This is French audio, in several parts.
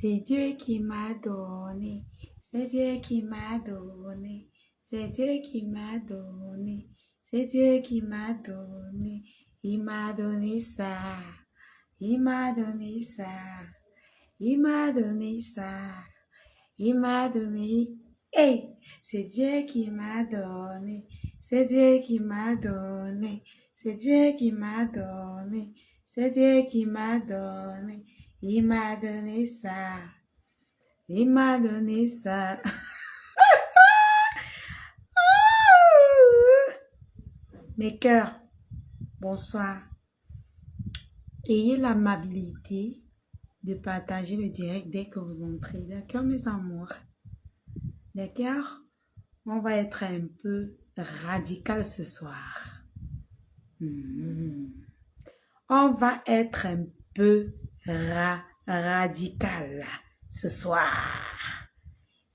C'est Dieu qui m'a donné. C'est Dieu qui m'a donné. C'est Dieu qui m'a donné. C'est Dieu qui m'a donné. Il m'a donné ça. Il m'a donné ça. Il m'a donné ça. Il m'a donné. Hey, c'est Dieu qui m'a donné. C'est Dieu qui m'a donné. C'est Dieu qui m'a donné. C'est Dieu qui m'a donné. Il m'a donné ça. Il m'a donné ça. Mes cœurs, bonsoir. Ayez l'amabilité de partager le direct dès que vous entrez. D'accord, mes amours? D'accord? On va être un peu radical ce soir. On va être un peu radical ce soir.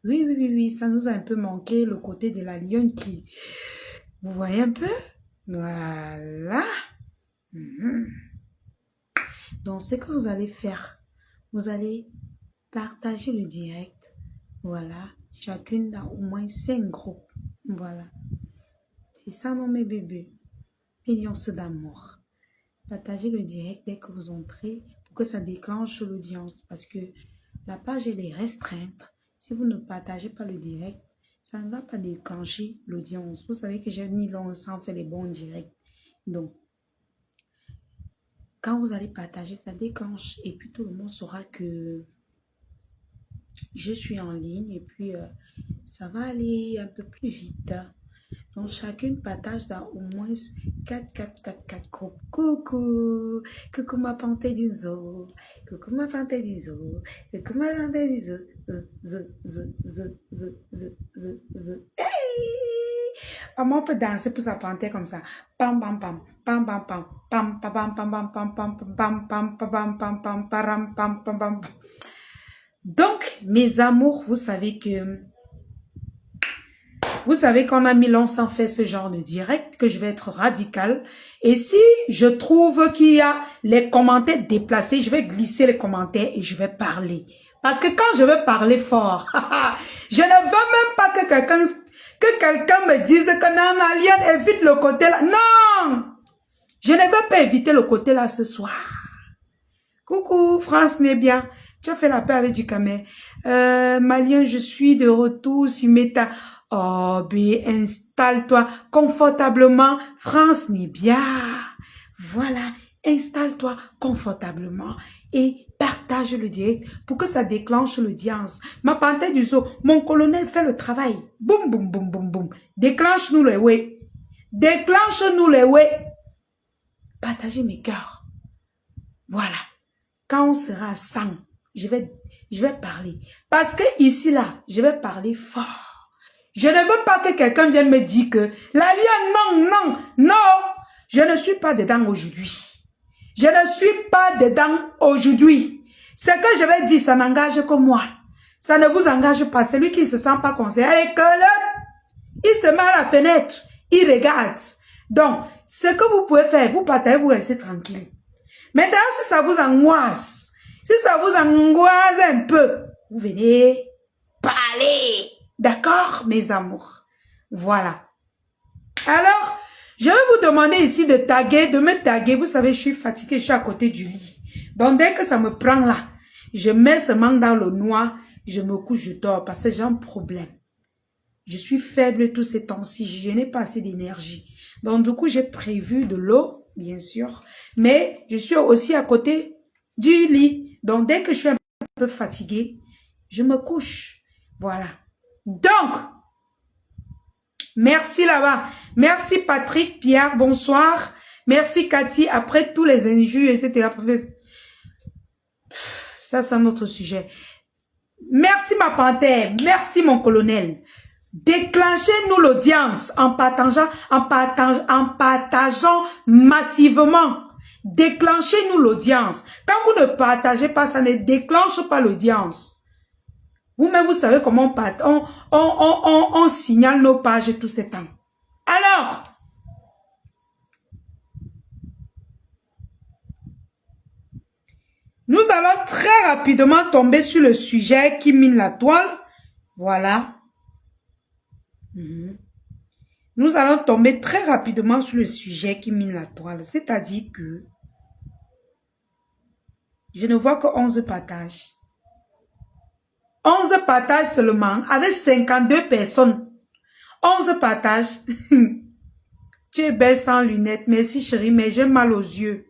Oui, ça nous a un peu manqué le côté de la lionne qui... Vous voyez un peu? Voilà. Donc, ce que vous allez faire, vous allez partager le direct. Voilà. Chacune dans au moins 5 groupes. Voilà. C'est ça, non, mes bébés. Alliance d'amour. Partagez le direct dès que vous entrez pour que ça déclenche l'audience. Parce que la page, elle est restreinte. Si vous ne partagez pas le direct, ça ne va pas déclencher l'audience. Vous savez que j'ai mis longtemps sans faire les bons directs. Donc, quand vous allez partager, ça déclenche. Et puis, tout le monde saura que je suis en ligne. Et puis, ça va aller un peu plus vite. Donc, chacune partage dans au moins 4 groupes. Coucou, coucou ma panthère du zoo, coucou ma panthère du zoo, coucou ma panthère du zoo, Maman peut danser pour sa panthère comme ça. Pam pam pam, pam pam pam, pam pam pam pam pam pam pam pam pam pam pam pam pam pam pam pam. Donc, mes amours, vous savez qu'on a mis longtemps fait ce genre de direct, que je vais être radical. Et si je trouve qu'il y a les commentaires déplacés, je vais glisser les commentaires et je vais parler. Parce que quand je veux parler fort, je ne veux même pas que quelqu'un me dise que non, Alien, évite le côté là. Non! Je ne veux pas éviter le côté là ce soir. Coucou, France n'est bien. Tu as fait la paix avec du camé. Malien, je suis de retour sur Meta. Oh, bé, installe-toi confortablement. France n'est bien. Voilà, installe-toi confortablement et partage le direct pour que ça déclenche l'audience. Ma panthère du zoo, mon colonel fait le travail. Boum, boum, boum, boum, boum. Déclenche-nous les ouais. Déclenche-nous les ouais. Partagez mes cœurs. Voilà. Quand on sera à 100, je vais parler. Parce que ici, là, je vais parler fort. Je ne veux pas que quelqu'un vienne me dire que l'alien, non. Je ne suis pas dedans aujourd'hui. Je ne suis pas dedans aujourd'hui. Ce que je vais dire, ça n'engage que moi. Ça ne vous engage pas. Celui qui ne se sent pas conseillé, allez, il se met à la fenêtre. Il regarde. Donc, ce que vous pouvez faire, vous partagez, vous restez tranquille. Maintenant, si ça vous angoisse, un peu, vous venez parler. D'accord, mes amours? Voilà. Alors, je vais vous demander ici de me taguer. Vous savez, je suis fatiguée, je suis à côté du lit. Donc, dès que ça me prend là, je mets ce manque dans le noir, je me couche, je dors parce que j'ai un problème. Je suis faible tous ces temps-ci, je n'ai pas assez d'énergie. Donc, du coup, j'ai prévu de l'eau, bien sûr, mais je suis aussi à côté du lit. Donc, dès que je suis un peu fatiguée, je me couche. Voilà. Donc, merci là-bas. Merci Patrick, Pierre, bonsoir. Merci Cathy, après tous les injures, etc. Ça, c'est un autre sujet. Merci ma panthère, merci mon colonel. Déclenchez-nous l'audience en partageant massivement. Déclenchez-nous l'audience. Quand vous ne partagez pas, ça ne déclenche pas l'audience. Vous-même, vous savez comment on signale nos pages tout ce temps. Alors, nous allons allons très rapidement tomber sur le sujet qui mine la toile. Voilà. Nous allons tomber très rapidement sur le sujet qui mine la toile. C'est-à-dire que je ne vois que 11 partages. 11 partages seulement, avec 52 personnes. 11 partages. Tu es belle sans lunettes. Merci chérie, mais j'ai mal aux yeux.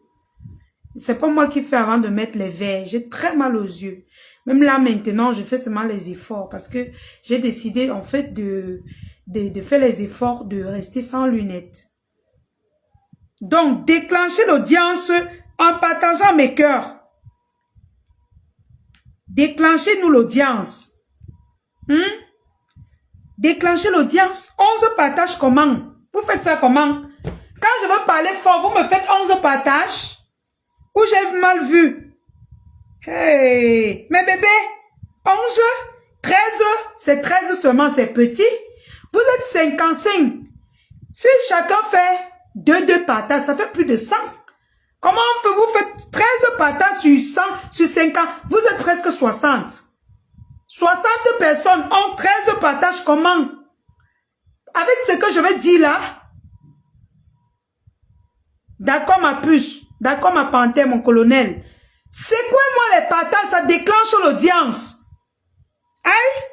C'est pas moi qui fais avant de mettre les verres. J'ai très mal aux yeux. Même là maintenant, je fais seulement les efforts parce que j'ai décidé en fait de faire les efforts de rester sans lunettes. Donc, déclenchez l'audience en partageant mes cœurs. Déclenchez-nous l'audience. Déclenchez l'audience. 11 partages comment? Vous faites ça comment? Quand je veux parler fort, vous me faites 11 partages? Ou j'ai mal vu? Hey, mes bébés, 11, 13, c'est 13 seulement, c'est petit. Vous êtes 55. Si chacun fait 2 partages, ça fait plus de 100. Comment vous faites 13 partages sur 100, sur 50? Vous êtes presque 60. 60 personnes ont 13 partages, comment? Avec ce que je vais dire là? D'accord ma puce, d'accord ma panthère, mon colonel. C'est quoi moi les partages? Ça déclenche l'audience. Aïe?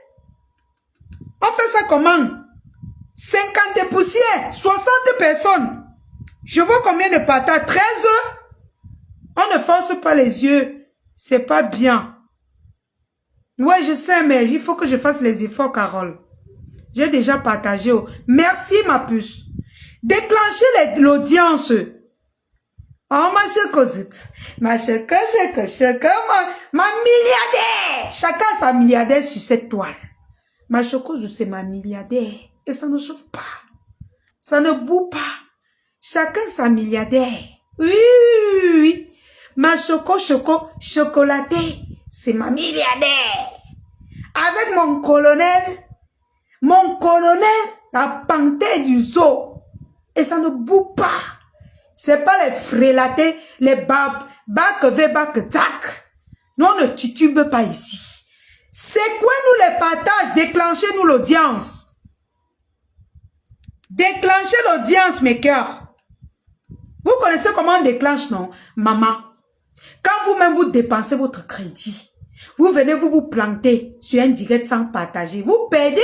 On fait ça comment? 50 poussières, 60 personnes. Je vois combien de partages? 13? On ne force pas les yeux. C'est pas bien. Ouais, je sais, mais il faut que je fasse les efforts, Carole. J'ai déjà partagé. Merci, ma puce. Déclenchez l'audience. Oh, ma chocosite. Ma milliardaire. Chacun a sa milliardaire sur cette toile. Ma chocosite, c'est ma milliardaire. Et ça ne chauffe pas. Ça ne boue pas. Chacun sa milliardaire. Oui, oui, oui. Ma chocolatée, c'est ma milliardaire. Avec mon colonel, la panthère du zoo. Et ça ne boue pas. C'est pas les frélatés, les bac, tac. Nous, on ne titube pas ici. C'est quoi nous les partages? Déclenchez-nous l'audience. Déclenchez l'audience, mes cœurs. Vous connaissez comment on déclenche, non? Maman, quand vous-même vous dépensez votre crédit, vous venez vous planter sur un direct sans partager. Vous perdez.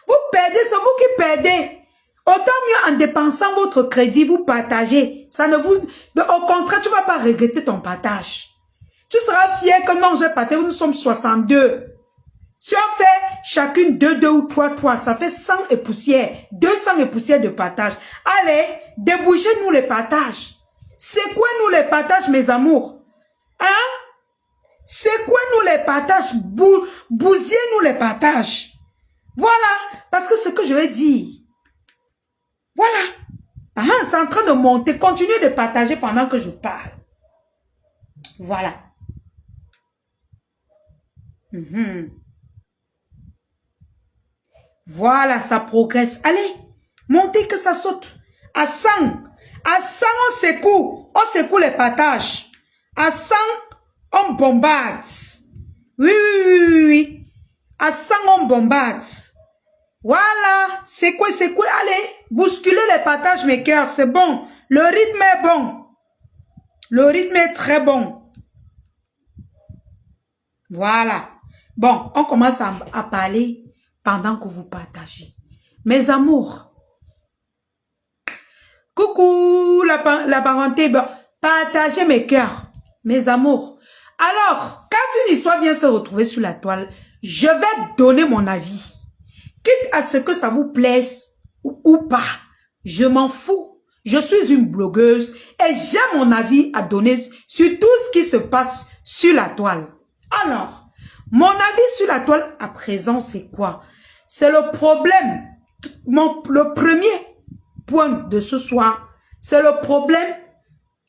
Vous perdez, c'est vous qui perdez. Autant mieux en dépensant votre crédit, vous partagez. Ça ne vous... Au contraire, tu ne vas pas regretter ton partage. Tu seras fier que non, j'ai partagé, nous sommes 62. Si on fait chacune 2 ou 3, ça fait 100 et poussières. 200 et poussières de partage. Allez, débouchez-nous les partages. C'est quoi nous les partages, mes amours? Hein? C'est quoi nous les partages? Bousillez-nous les partages. Voilà. Parce que ce que je vais dire. Voilà. Ah, c'est en train de monter. Continuez de partager pendant que je parle. Voilà. Voilà, ça progresse. Allez, montez que ça saute. À 100. À 100, on secoue. On secoue les partages. À 100, on bombarde. Oui. À 100, on bombarde. Voilà. C'est quoi? Allez, bousculez les partages, mes cœurs. C'est bon. Le rythme est bon. Le rythme est très bon. Voilà. Bon, on commence à parler pendant que vous partagez. Mes amours. Coucou, la parenté. Partagez mes cœurs. Mes amours. Alors, quand une histoire vient se retrouver sur la toile, je vais donner mon avis. Quitte à ce que ça vous plaise ou pas, je m'en fous. Je suis une blogueuse et j'ai mon avis à donner sur tout ce qui se passe sur la toile. Alors, mon avis sur la toile à présent, c'est quoi? C'est le problème. Le premier point de ce soir, c'est le problème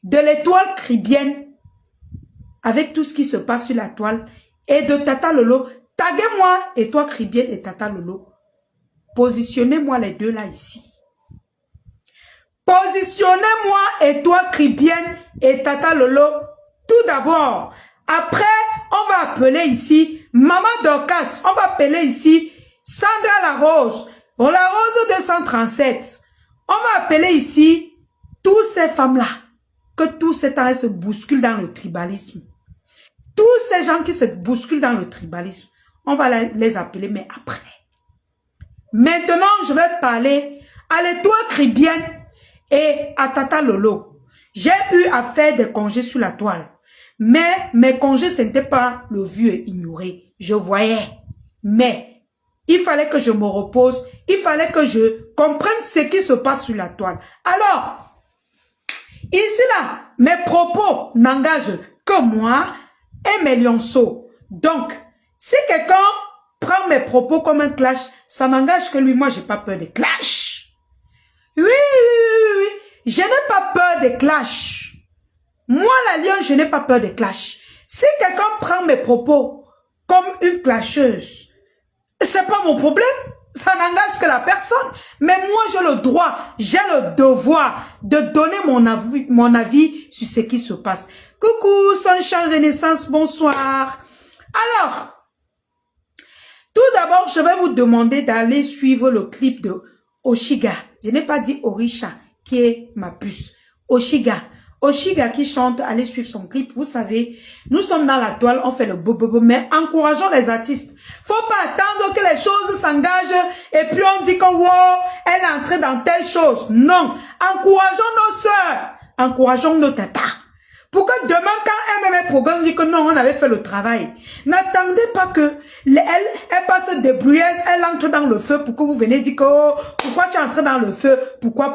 de l'étoile cribienne avec tout ce qui se passe sur la toile et de Tata Lolo. Taguez-moi étoile cribienne et Tata Lolo. Positionnez-moi les deux là ici. Positionnez-moi étoile cribienne et Tata Lolo tout d'abord Après, on va appeler ici Maman Dorcas. On va appeler ici Sandra Larose. La Rose 237. On va appeler ici toutes ces femmes-là. Que tous ces temps se bousculent dans le tribalisme. Tous ces gens qui se bousculent dans le tribalisme. On va les appeler, mais après. Maintenant, je vais parler à l'étoile cribienne et à Tata Lolo. J'ai eu à faire des congés sur la toile. Mais mes congés, ce n'était pas le vu et ignoré. Je voyais. Mais il fallait que je me repose. Il fallait que je comprenne ce qui se passe sur la toile. Alors, ici là, mes propos n'engagent que moi et mes lionceaux. Donc, si quelqu'un prend mes propos comme un clash, ça n'engage que lui. Moi, j'ai pas peur des clashs. Oui. Je n'ai pas peur des clashs. Moi, la lion, je n'ai pas peur des clashs. Si quelqu'un prend mes propos comme une clasheuse, c'est pas mon problème. Ça n'engage que la personne. Mais moi, j'ai le droit, j'ai le devoir de donner mon avis sur ce qui se passe. Coucou, Sunshine Renaissance, bonsoir. Alors, tout d'abord, je vais vous demander d'aller suivre le clip de Oshiga. Je n'ai pas dit Orisha, qui est ma puce. Oshiga. Oshiga qui chante, allez suivre son clip. Vous savez, nous sommes dans la toile, on fait le bobo, mais encourageons les artistes. Faut pas attendre que les choses s'engagent et puis on dit que wow, elle est entrée dans telle chose. Non, encourageons nos sœurs, encourageons nos tatas. Pour que demain, quand un programme dit que non, on avait fait le travail, n'attendez pas que elle passe débrouiller, elle entre dans le feu pour que vous venez dire que oh, pourquoi tu es entré dans le feu, pourquoi.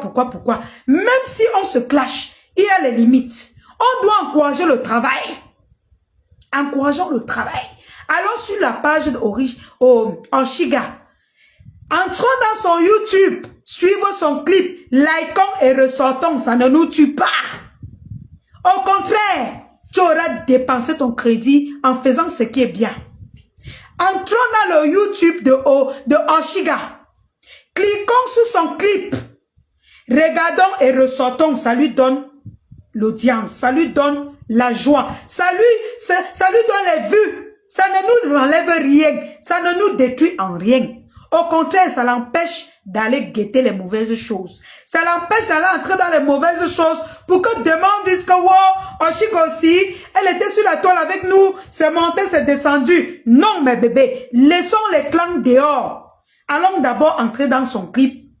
Même si on se clash, il y a les limites. On doit encourager le travail. Encourageons le travail. Allons sur la page d'Oshiga. Entrons dans son YouTube, suivons son clip, likons et ressortons, ça ne nous tue pas. Au contraire, tu auras dépensé ton crédit en faisant ce qui est bien. Entrons dans le YouTube de Oshiga. Cliquons sur son clip. Regardons et ressortons. Ça lui donne l'audience. Ça lui donne la joie. Ça lui donne les vues. Ça ne nous enlève rien. Ça ne nous détruit en rien. Au contraire, ça l'empêche d'aller guetter les mauvaises choses. Ça l'empêche d'aller entrer dans les mauvaises choses pour que demain on dise que wow, Oshiga aussi, elle était sur la toile avec nous, c'est monté, c'est descendu. Non, mes bébés, laissons les clans dehors. Allons d'abord entrer dans son clip,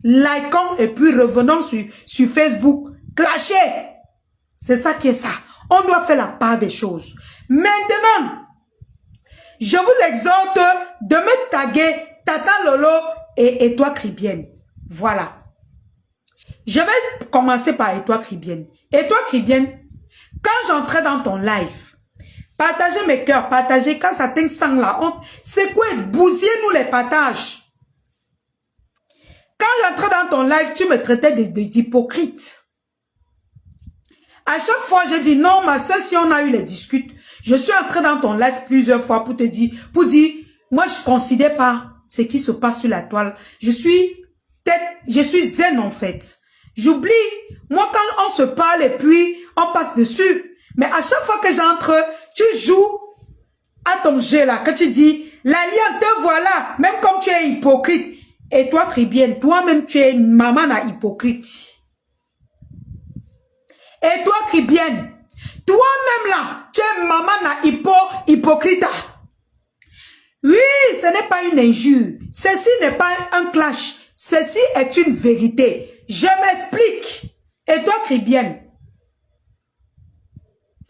likons et puis revenons sur Facebook, clasher. C'est ça qui est ça. On doit faire la part des choses. Maintenant, je vous exhorte de me taguer Tata Lolo et toi Cribienne. Voilà. Je vais commencer par Et toi Cribienne. Et toi Cribienne, quand j'entrais dans ton live, partagez mes cœurs, partagez quand ça t'insangle la honte. C'est quoi? Bousillez-nous les partages. Quand j'entrais dans ton live, tu me traitais d'hypocrite. À chaque fois, je dis non, ma soeur, si on a eu les discutes, je suis entré dans ton live plusieurs fois pour te dire, moi je considère pas ce qui se passe sur la toile. Je suis zen en fait. J'oublie. Moi, quand on se parle et puis on passe dessus. Mais à chaque fois que j'entre, tu joues à ton jeu là, que tu dis, l'alliance te voilà, même comme tu es hypocrite. Et toi, Cribienne, toi-même, tu es une maman à hypocrite. Et toi, Cribienne, toi-même là, tu es maman à hypocrite. Oui, ce n'est pas une injure. Ceci n'est pas un clash. Ceci est une vérité. Je m'explique. Et toi, Cribienne?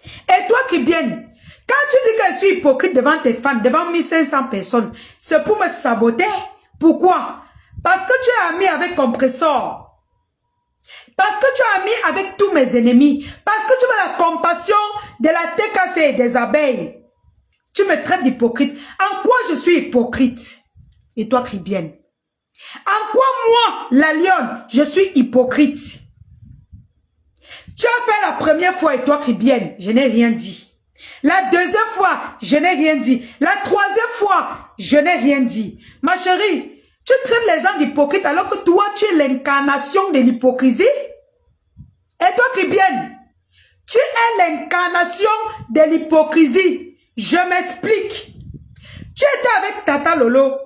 Et toi, Cribienne? Quand tu dis que je suis hypocrite devant tes fans, devant 1500 personnes, c'est pour me saboter. Pourquoi? Parce que tu es ami avec Compressor. Parce que tu es ami avec tous mes ennemis. Parce que tu veux la compassion de la TKC et des abeilles. Tu me traites d'hypocrite. En quoi je suis hypocrite? Et toi, Cribienne? En quoi moi, la lionne, je suis hypocrite? Tu as fait la première fois et toi, Cribienne, je n'ai rien dit. La deuxième fois, je n'ai rien dit. La troisième fois, je n'ai rien dit. Ma chérie, tu traites les gens d'hypocrites alors que toi, tu es l'incarnation de l'hypocrisie? Et toi, Cribienne, Tu es l'incarnation de l'hypocrisie. Je m'explique. Tu étais avec Tata Lolo.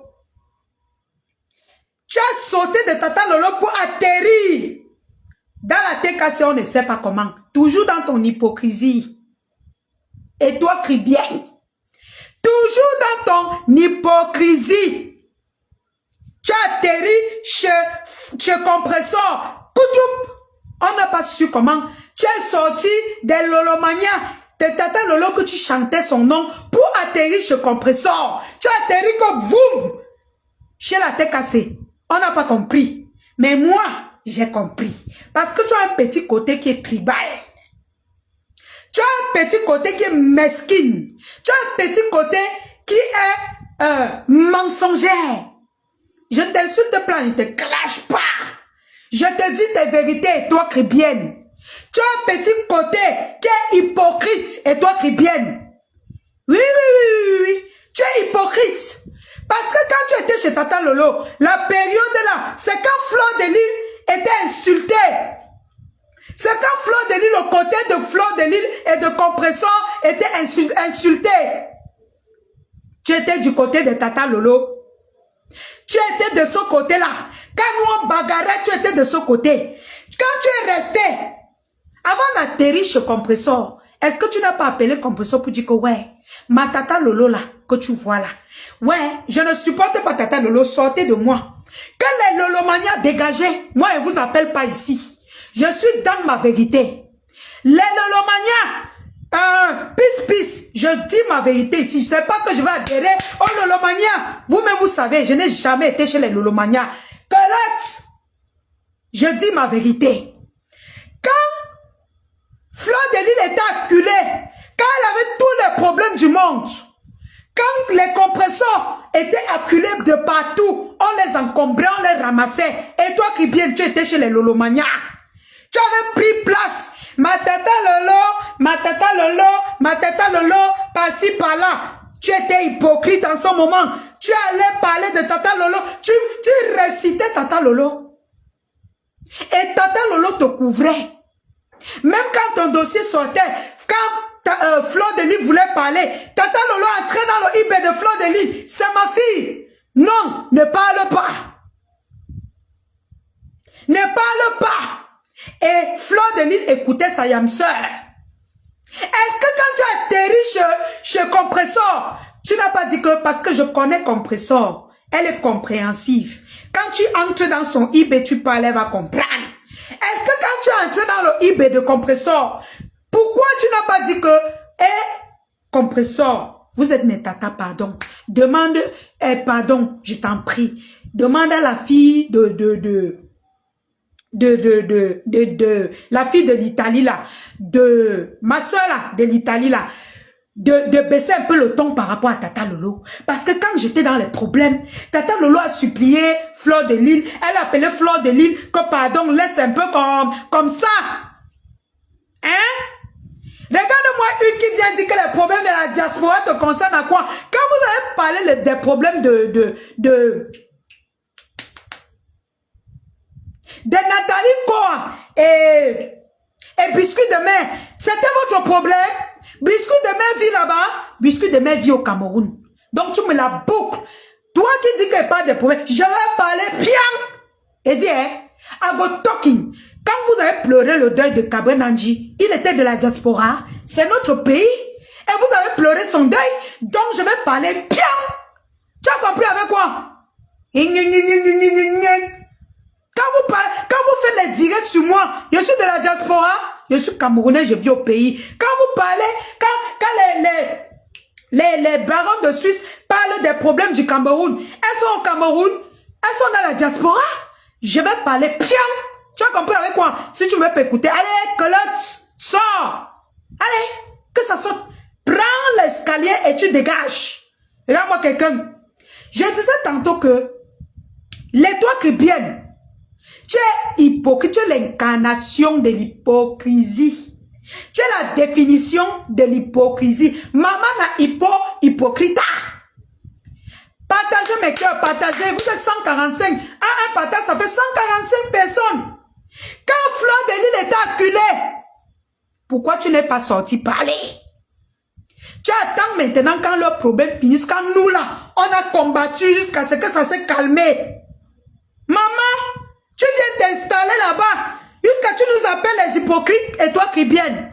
Tu as sauté de Tata Lolo pour atterrir dans la TKC, on ne sait pas comment. Toujours dans ton hypocrisie. Et toi, crie bien. Toujours dans ton hypocrisie. Tu as atterri chez Compressor. Koutou. On n'a pas su comment. Tu es sorti de Lolomania, de Tata Lolo que tu chantais son nom pour atterrir chez Compressor. Tu as atterri comme vous chez la TKC. On n'a pas compris. Mais moi, j'ai compris. Parce que tu as un petit côté qui est tribal. Tu as un petit côté qui est mesquine. Tu as un petit côté qui est mensongère. Je t'insulte pas, je ne te clash pas. Je te dis tes vérités et toi, Cribienne. Tu as un petit côté qui est hypocrite et toi, Cribienne. Oui, oui, oui, oui, oui. Tu es hypocrite. Parce que quand tu étais chez Tata Lolo, la période là, c'est quand Fleur de Lille était insultée. C'est quand Fleur de Lille, le côté de Fleur de Lille et de Compressor était insulté. Tu étais du côté de Tata Lolo. Tu étais de ce côté-là. Quand nous on bagarrait, tu étais de ce côté. Quand tu es resté, avant d'atterrir chez Compressor, est-ce que tu n'as pas appelé Compressor pour dire que ouais, ma Tata Lolo là, que tu vois là, ouais, je ne supporte pas Tata Lolo, sortez de moi. Quand les Lolomania dégagez, moi je ne vous appelle pas ici. Je suis dans ma vérité. Les Lolomania, peace, je dis ma vérité ici. Je ne sais pas que je vais adhérer aux Lolomania. Vous-même vous savez, je n'ai jamais été chez les Lolomania. Colette, je dis ma vérité. Quand Fleur de Lille était acculée, quand elle avait tous les problèmes du monde, quand les compresseurs étaient acculés de partout, on les encombrait, on les ramassait. Et toi qui bien, tu étais chez les Lolomania. Tu avais pris place. Ma tata Lolo, ma tata Lolo, ma tata Lolo, par-ci, par-là. Tu étais hypocrite en ce moment. Tu allais parler de Tata Lolo. Tu récitais Tata Lolo. Et Tata Lolo te couvrait. Même quand ton dossier sortait, quand Fleur de Lille voulait parler, Tata Lolo entrait dans le IB de Fleur de Lille. C'est ma fille. Non, ne parle pas. Ne parle pas. Et Fleur de Lille écoutait sa yam sœur. Est-ce que quand tu as atterri chez Compressor, tu n'as pas dit que parce que je connais Compressor, elle est compréhensive. Quand tu entres dans son IB, tu parles, elle va comprendre. Est-ce que quand tu es entré dans le IB de Compressor, pourquoi tu n'as pas dit que, Compressor, vous êtes mes tatas, pardon. Demande, pardon, je t'en prie. Demande à la fille la fille de l'Italie là, de ma soeur là, de l'Italie là, de baisser un peu le ton par rapport à Tata Lolo. Parce que quand j'étais dans les problèmes, Tata Lolo a supplié Fleur de Lille, elle a appelé Fleur de Lille que pardon, laisse un peu comme ça. Hein? Regarde-moi une qui vient dire que les problèmes de la diaspora te concernent à quoi? Quand vous avez parlé des problèmes de Nathalie Koa et Biscuit de Mer, c'était votre problème. Biscuit de Mer vit là-bas, Biscuit de Mer vit au Cameroun. Donc tu me la boucles. Toi qui dis qu'il n'y a pas de problème, je vais parler bien. Et dis, I go talking. Quand vous avez pleuré le deuil de Kabwe Nandji, il était de la diaspora, c'est notre pays. Et vous avez pleuré son deuil, donc je vais parler bien. Tu as compris avec quoi? Quand vous faites les directs sur moi, je suis de la diaspora, je suis camerounais, je vis au pays. Quand vous parlez, quand les barons de Suisse parlent des problèmes du Cameroun, elles sont au Cameroun, elles sont dans la diaspora, je vais parler bien. Tu as compris avec quoi? Si tu me peux écouter, allez, Colotte, sors. Allez, que ça saute. Prends l'escalier et tu dégages. Regarde-moi quelqu'un. Je disais tantôt que les toi qui viennent, tu es hypocrite, tu es l'incarnation de l'hypocrisie. Tu es la définition de l'hypocrisie. Maman a hypocrite. Partagez mes cœurs, partagez. Vous êtes 145. Un partage, ça fait 145 personnes. Quand Fleur de Lille était acculée, Pourquoi tu n'es pas sorti parler? Tu attends maintenant quand leurs problèmes finissent, quand nous là, on a combattu jusqu'à ce que ça s'est calmé. Maman, tu viens t'installer là-bas, jusqu'à tu nous appelles les hypocrites et toi qui viens.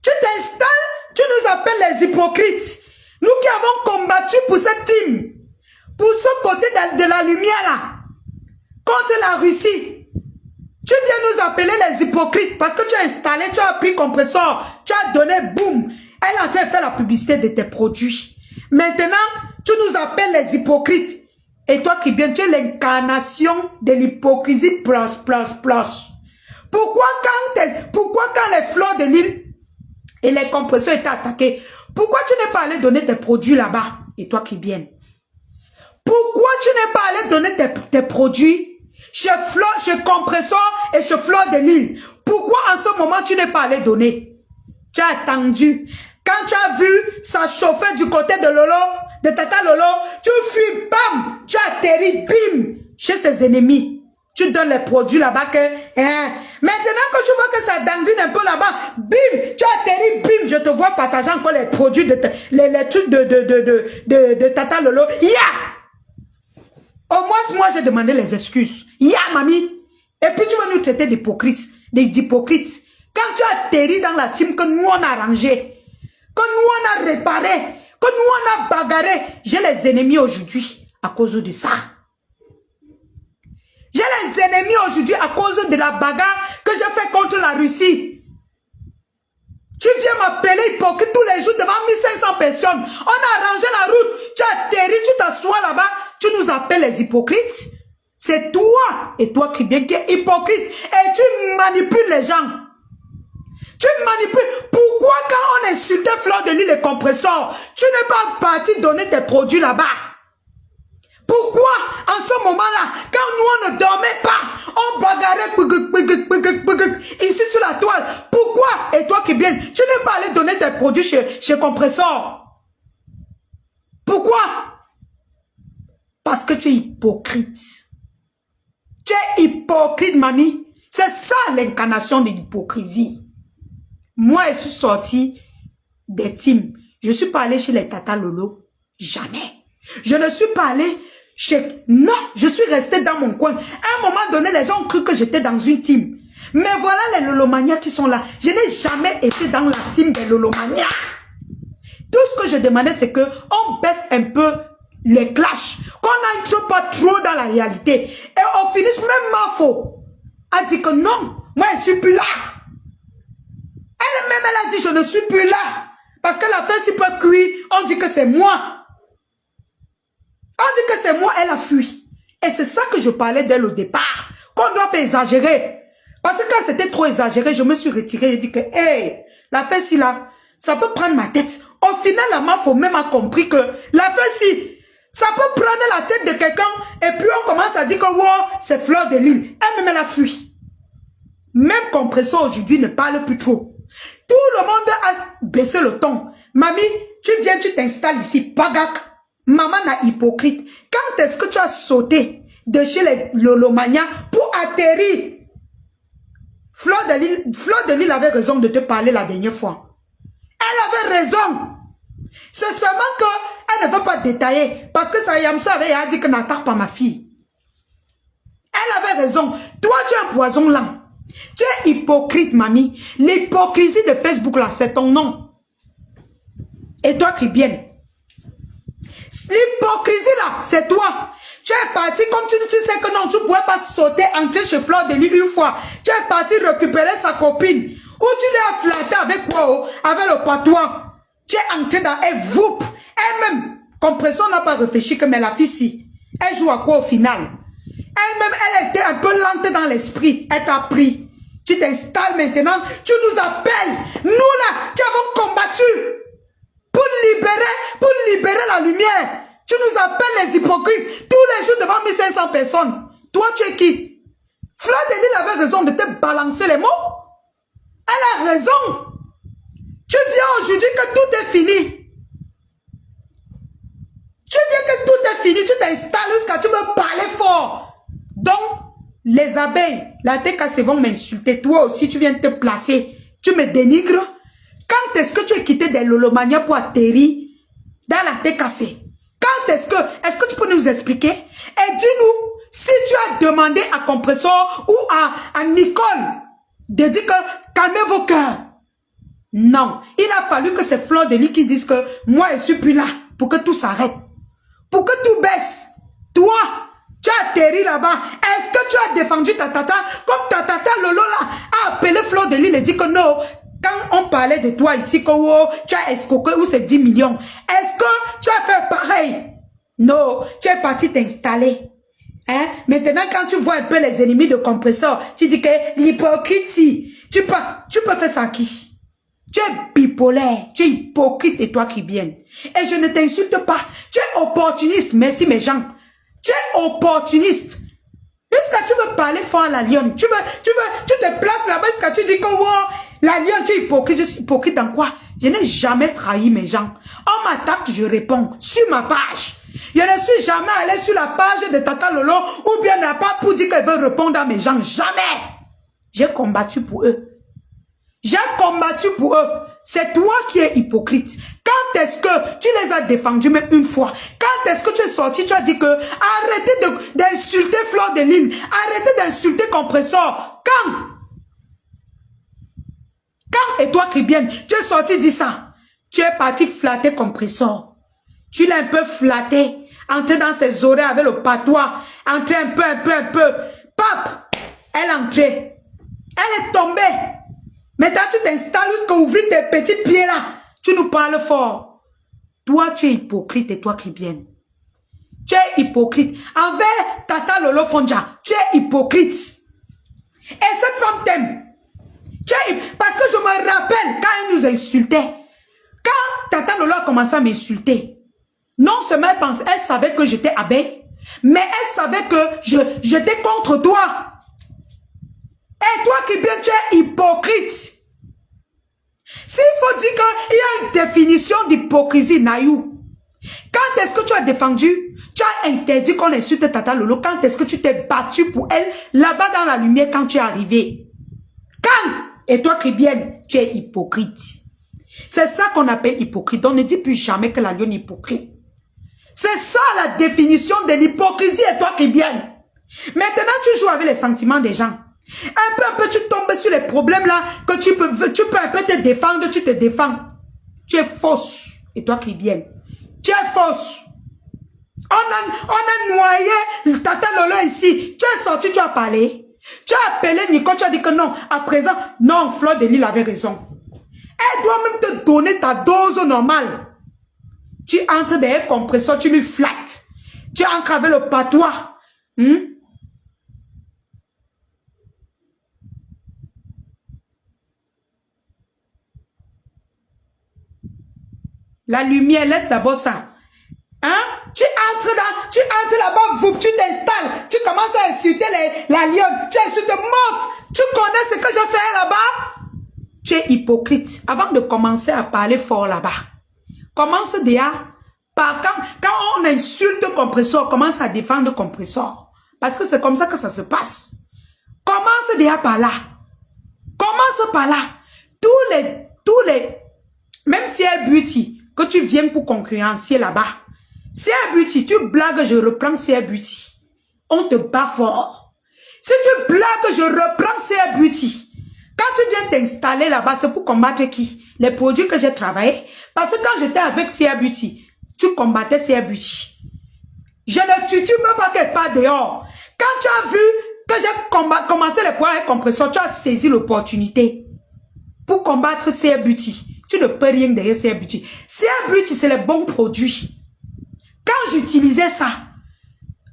Tu t'installes, tu nous appelles les hypocrites. Nous qui avons combattu pour cette team, pour ce côté de la lumière là, contre la Russie. Tu viens nous appeler les hypocrites parce que tu as installé, tu as pris compresseur, tu as donné boum. Elle a en train de faire la publicité de tes produits. Maintenant, tu nous appelles les hypocrites. Et toi qui viens, tu es l'incarnation de l'hypocrisie plus. Pourquoi quand les fleurs de l'île et les compresseurs étaient attaqués, pourquoi tu n'es pas allé donner tes produits là-bas? Et toi qui viens. Pourquoi tu n'es pas allé donner tes produits chez compresseur et chez fleur de l'île? Pourquoi en ce moment tu n'es pas allé donner? Tu as attendu. Quand tu as vu ça chauffer du côté de Lolo, de Tata Lolo, tu fuis, bam, tu atterris, bim, chez ses ennemis. Tu donnes les produits là-bas que, maintenant que tu vois que ça dandine un peu là-bas, bim, tu atterris, bim, je te vois partager encore les produits les trucs de Tata Lolo. Au moins, moi, j'ai demandé les excuses. Mamie. Et puis, tu vas nous traiter d'hypocrites. Quand tu atterris dans la team que nous, on a arrangé, que nous, on a réparé, que nous, on a bagarré, j'ai les ennemis aujourd'hui à cause de ça. J'ai les ennemis aujourd'hui à cause de la bagarre que j'ai fait contre la Russie. Tu viens m'appeler hypocrite tous les jours devant 1500 personnes. On a arrangé la route. Tu atterris, tu t'assois là-bas. Tu nous appelles les hypocrites. C'est toi et toi qui viens qui es hypocrite. Et tu manipules les gens. Tu manipules. Pourquoi quand on insultait Fleur de l'île et compresseur, tu n'es pas parti donner tes produits là-bas? Pourquoi en ce moment-là, quand nous on ne dormait pas, on bagarrait ici sur la toile? Pourquoi? Et toi qui viens, tu n'es pas allé donner tes produits chez compresseur? Pourquoi? Parce que tu es hypocrite. Tu es hypocrite, mamie. C'est ça l'incarnation de l'hypocrisie. Moi, je suis sortie des teams. Je ne suis pas allée chez les Tata Lolo. Jamais. Je ne suis pas allée chez... Non, je suis restée dans mon coin. À un moment donné, les gens ont cru que j'étais dans une team. Mais voilà les Lolomanias qui sont là. Je n'ai jamais été dans la team des Lolomanias. Tout ce que je demandais, c'est qu'on baisse un peu les clashs. Qu'on n'entre pas trop dans la réalité. Et on finisse même Mafo a dit que non, moi je ne suis plus là. Elle-même, elle a dit je ne suis plus là. Parce que la fête s'y peut cuire, on dit que c'est moi. On dit que c'est moi, elle a fui. Et c'est ça que je parlais d'elle au départ. Qu'on doit pas exagérer. Parce que quand c'était trop exagéré, je me suis retirée. J'ai dit que, hey, la fête si là, ça peut prendre ma tête. Au final, la Mafo même a compris que la fête si, ça peut prendre la tête de quelqu'un. Et puis on commence à dire que, wow, c'est Fleur de l'île. Elle-même, elle a fui. Même compresseur aujourd'hui ne parle plus trop. Tout le monde a baissé le ton. Mamie, tu viens, tu t'installes ici, pagak. Maman n'a hypocrite. Quand est-ce que tu as sauté de chez les Lolomanias pour atterrir? Fleur de l'île avait raison de te parler la dernière fois. Elle avait raison. C'est seulement qu'elle ne veut pas détailler. Parce que ça Yamsa avait dit que n'attaque pas ma fille. Elle avait raison. Toi, tu es un poison lent. Tu es hypocrite, mamie. L'hypocrisie de Facebook, là, c'est ton nom. Et toi qui viens. L'hypocrisie, là, c'est toi. Tu es parti, comme tu sais que non, tu ne pouvais pas sauter, entrer chez Fleur de l'île une fois. Tu es parti récupérer sa copine. Ou tu l'as flatté avec quoi? Avec le patois. Tu es entré dans elle, voup. Elle-même, compression n'a pas réfléchi que mais la fille, si. Elle joue à quoi au final? Elle-même, elle était un peu lente dans l'esprit. Elle t'a pris. Tu t'installes maintenant. Tu nous appelles. Nous là, qui avons combattu pour libérer la lumière. Tu nous appelles les hypocrites. Tous les jours devant 1500 personnes. Toi, tu es qui? Fleur de l'île avait raison de te balancer les mots. Elle a raison. Tu viens aujourd'hui que tout est fini. Tu viens que tout est fini. Tu t'installes jusqu'à tu me parler fort. Donc, les abeilles, la TKC vont m'insulter. Toi aussi, tu viens te placer. Tu me dénigres. Quand est-ce que tu as quitté des Lolomania pour atterrir dans la tête cassée? Quand est-ce que tu peux nous expliquer? Et dis-nous, si tu as demandé à Compressor ou à Nicole de dire que calmez vos cœurs. Non, il a fallu que ces Fleur de Lis qui disent que moi je suis plus là pour que tout s'arrête. Pour que tout baisse. Toi, tu as atterri là-bas. Est-ce que tu as défendu ta tata comme ta tata Lolo là a appelé Fleur de Lis et dit que non, quand on parlait de toi ici, que oh, tu as escroqué ou c'est 10 millions. Est-ce que tu as fait pareil? Non, tu es parti t'installer. Hein? Maintenant, quand tu vois un peu les ennemis de Compressor, tu dis que l'hypocrite, si. Tu peux faire ça à qui? Tu es bipolaire, tu es hypocrite et toi qui viens. Et je ne t'insulte pas. Tu es opportuniste, merci mes gens. Tu es opportuniste. Jusqu'à tu veux parler fort à la lionne. Tu te places là-bas jusqu'à tu dis que wow, la lionne, tu es hypocrite. Je suis hypocrite dans quoi? Je n'ai jamais trahi mes gens. On m'attaque, je réponds sur ma page. Je ne suis jamais allé sur la page de Tata Lolo ou bien n'a pas pour dire qu'elle veut répondre à mes gens. Jamais. J'ai combattu pour eux. J'ai combattu pour eux. C'est toi qui es hypocrite. Quand est-ce que tu les as défendus même une fois? Quand est-ce que tu es sorti, tu as dit que arrêtez d'insulter Fleur de Lis, arrêtez d'insulter Compressor. Quand et toi qui viens, tu es sorti dire ça. Tu es parti flatter Compressor. Tu l'as un peu flatté, entré dans ses oreilles avec le patois, entré un peu. Pap, elle est entrée. Elle est tombée. Maintenant, tu t'installes jusqu'à ouvrir tes petits pieds là. Tu nous parles fort. Toi, tu es hypocrite et toi qui viens. Tu es hypocrite. Envers Tata Lolo Fonja, tu es hypocrite. Et cette femme t'aime. Parce que je me rappelle quand elle nous insultait. Quand Tata Lolo a commencé à m'insulter. Non seulement elle savait que j'étais abeille, mais elle savait que j'étais contre toi. Et toi qui viens, tu es hypocrite. S'il faut dire qu'il y a une définition d'hypocrisie, Nayou. Quand est-ce que tu as défendu, tu as interdit qu'on insulte Tata Lolo, quand est-ce que tu t'es battu pour elle, là-bas dans la lumière quand tu es arrivé? Quand? Et toi qui viens, tu es hypocrite. C'est ça qu'on appelle hypocrite. On ne dit plus jamais que la lionne est hypocrite. C'est ça la définition de l'hypocrisie et toi qui viens. Maintenant, tu joues avec les sentiments des gens. Un peu, tu tombes sur les problèmes là, que tu peux un peu te défendre, tu te défends. Tu es fausse. Et toi qui viens. Tu es fausse. On a noyé Tata Lolo ici. Tu es sorti, tu as parlé. Tu as appelé Nicole, tu as dit que non. À présent, non, Fleur de Lis avait raison. Elle doit même te donner ta dose normale. Tu entres derrière Compressor, tu lui flattes. Tu entres avec le patois. La lumière, laisse d'abord ça. Hein? Tu entres là-bas, tu t'installes. Tu commences à insulter la lionne. Tu insultes Mof. Tu connais ce que je fais là-bas? Tu es hypocrite. Avant de commencer à parler fort là-bas, commence déjà par quand on insulte Compressor, commence à défendre Compressor. Parce que c'est comme ça que ça se passe. Commence déjà par là. Commence par là. Tous les, même si elle Beauty, que tu viens pour concurrencer là-bas. CR Beauty, tu blagues, je reprends CR Beauty. On te bat fort. Si tu blagues, je reprends CR Beauty. Quand tu viens t'installer là-bas, c'est pour combattre qui? Les produits que j'ai travaillé. Parce que quand j'étais avec CR Beauty, tu combattais CR Beauty. Je ne titube pas qu'elle part dehors. Quand tu as vu que j'ai commencé les points avec Compressor, tu as saisi l'opportunité pour combattre CR Beauty. Tu ne peux rien derrière CR Beauty. CR Beauty, c'est les bons produits. Quand j'utilisais ça,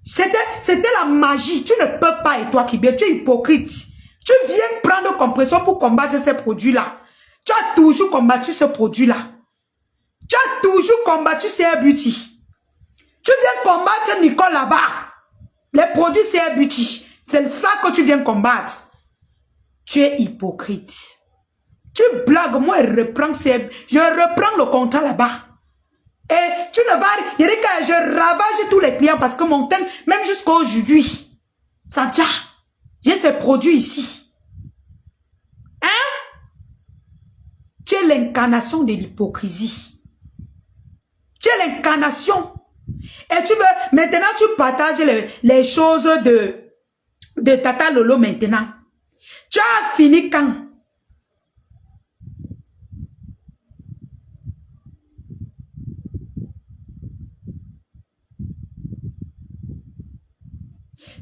c'était la magie. Tu ne peux pas, et toi qui viens, tu es hypocrite. Tu viens prendre Compressor pour combattre ces produits-là. Tu as toujours combattu ce produit-là. Tu as toujours combattu CR Beauty. Tu viens combattre Nicole là-bas. Les produits CR Beauty. C'est ça que tu viens combattre. Tu es hypocrite. Tu blagues, moi je reprends le contrat là-bas. Et tu ne vas... Je ravage tous les clients parce que mon thème, même jusqu'à aujourd'hui, ça tient. J'ai ces produits ici. Hein? l'incarnation de l'hypocrisie. Tu es l'incarnation. Et tu veux, maintenant tu partages les choses de Tata Lolo maintenant. Tu as fini quand?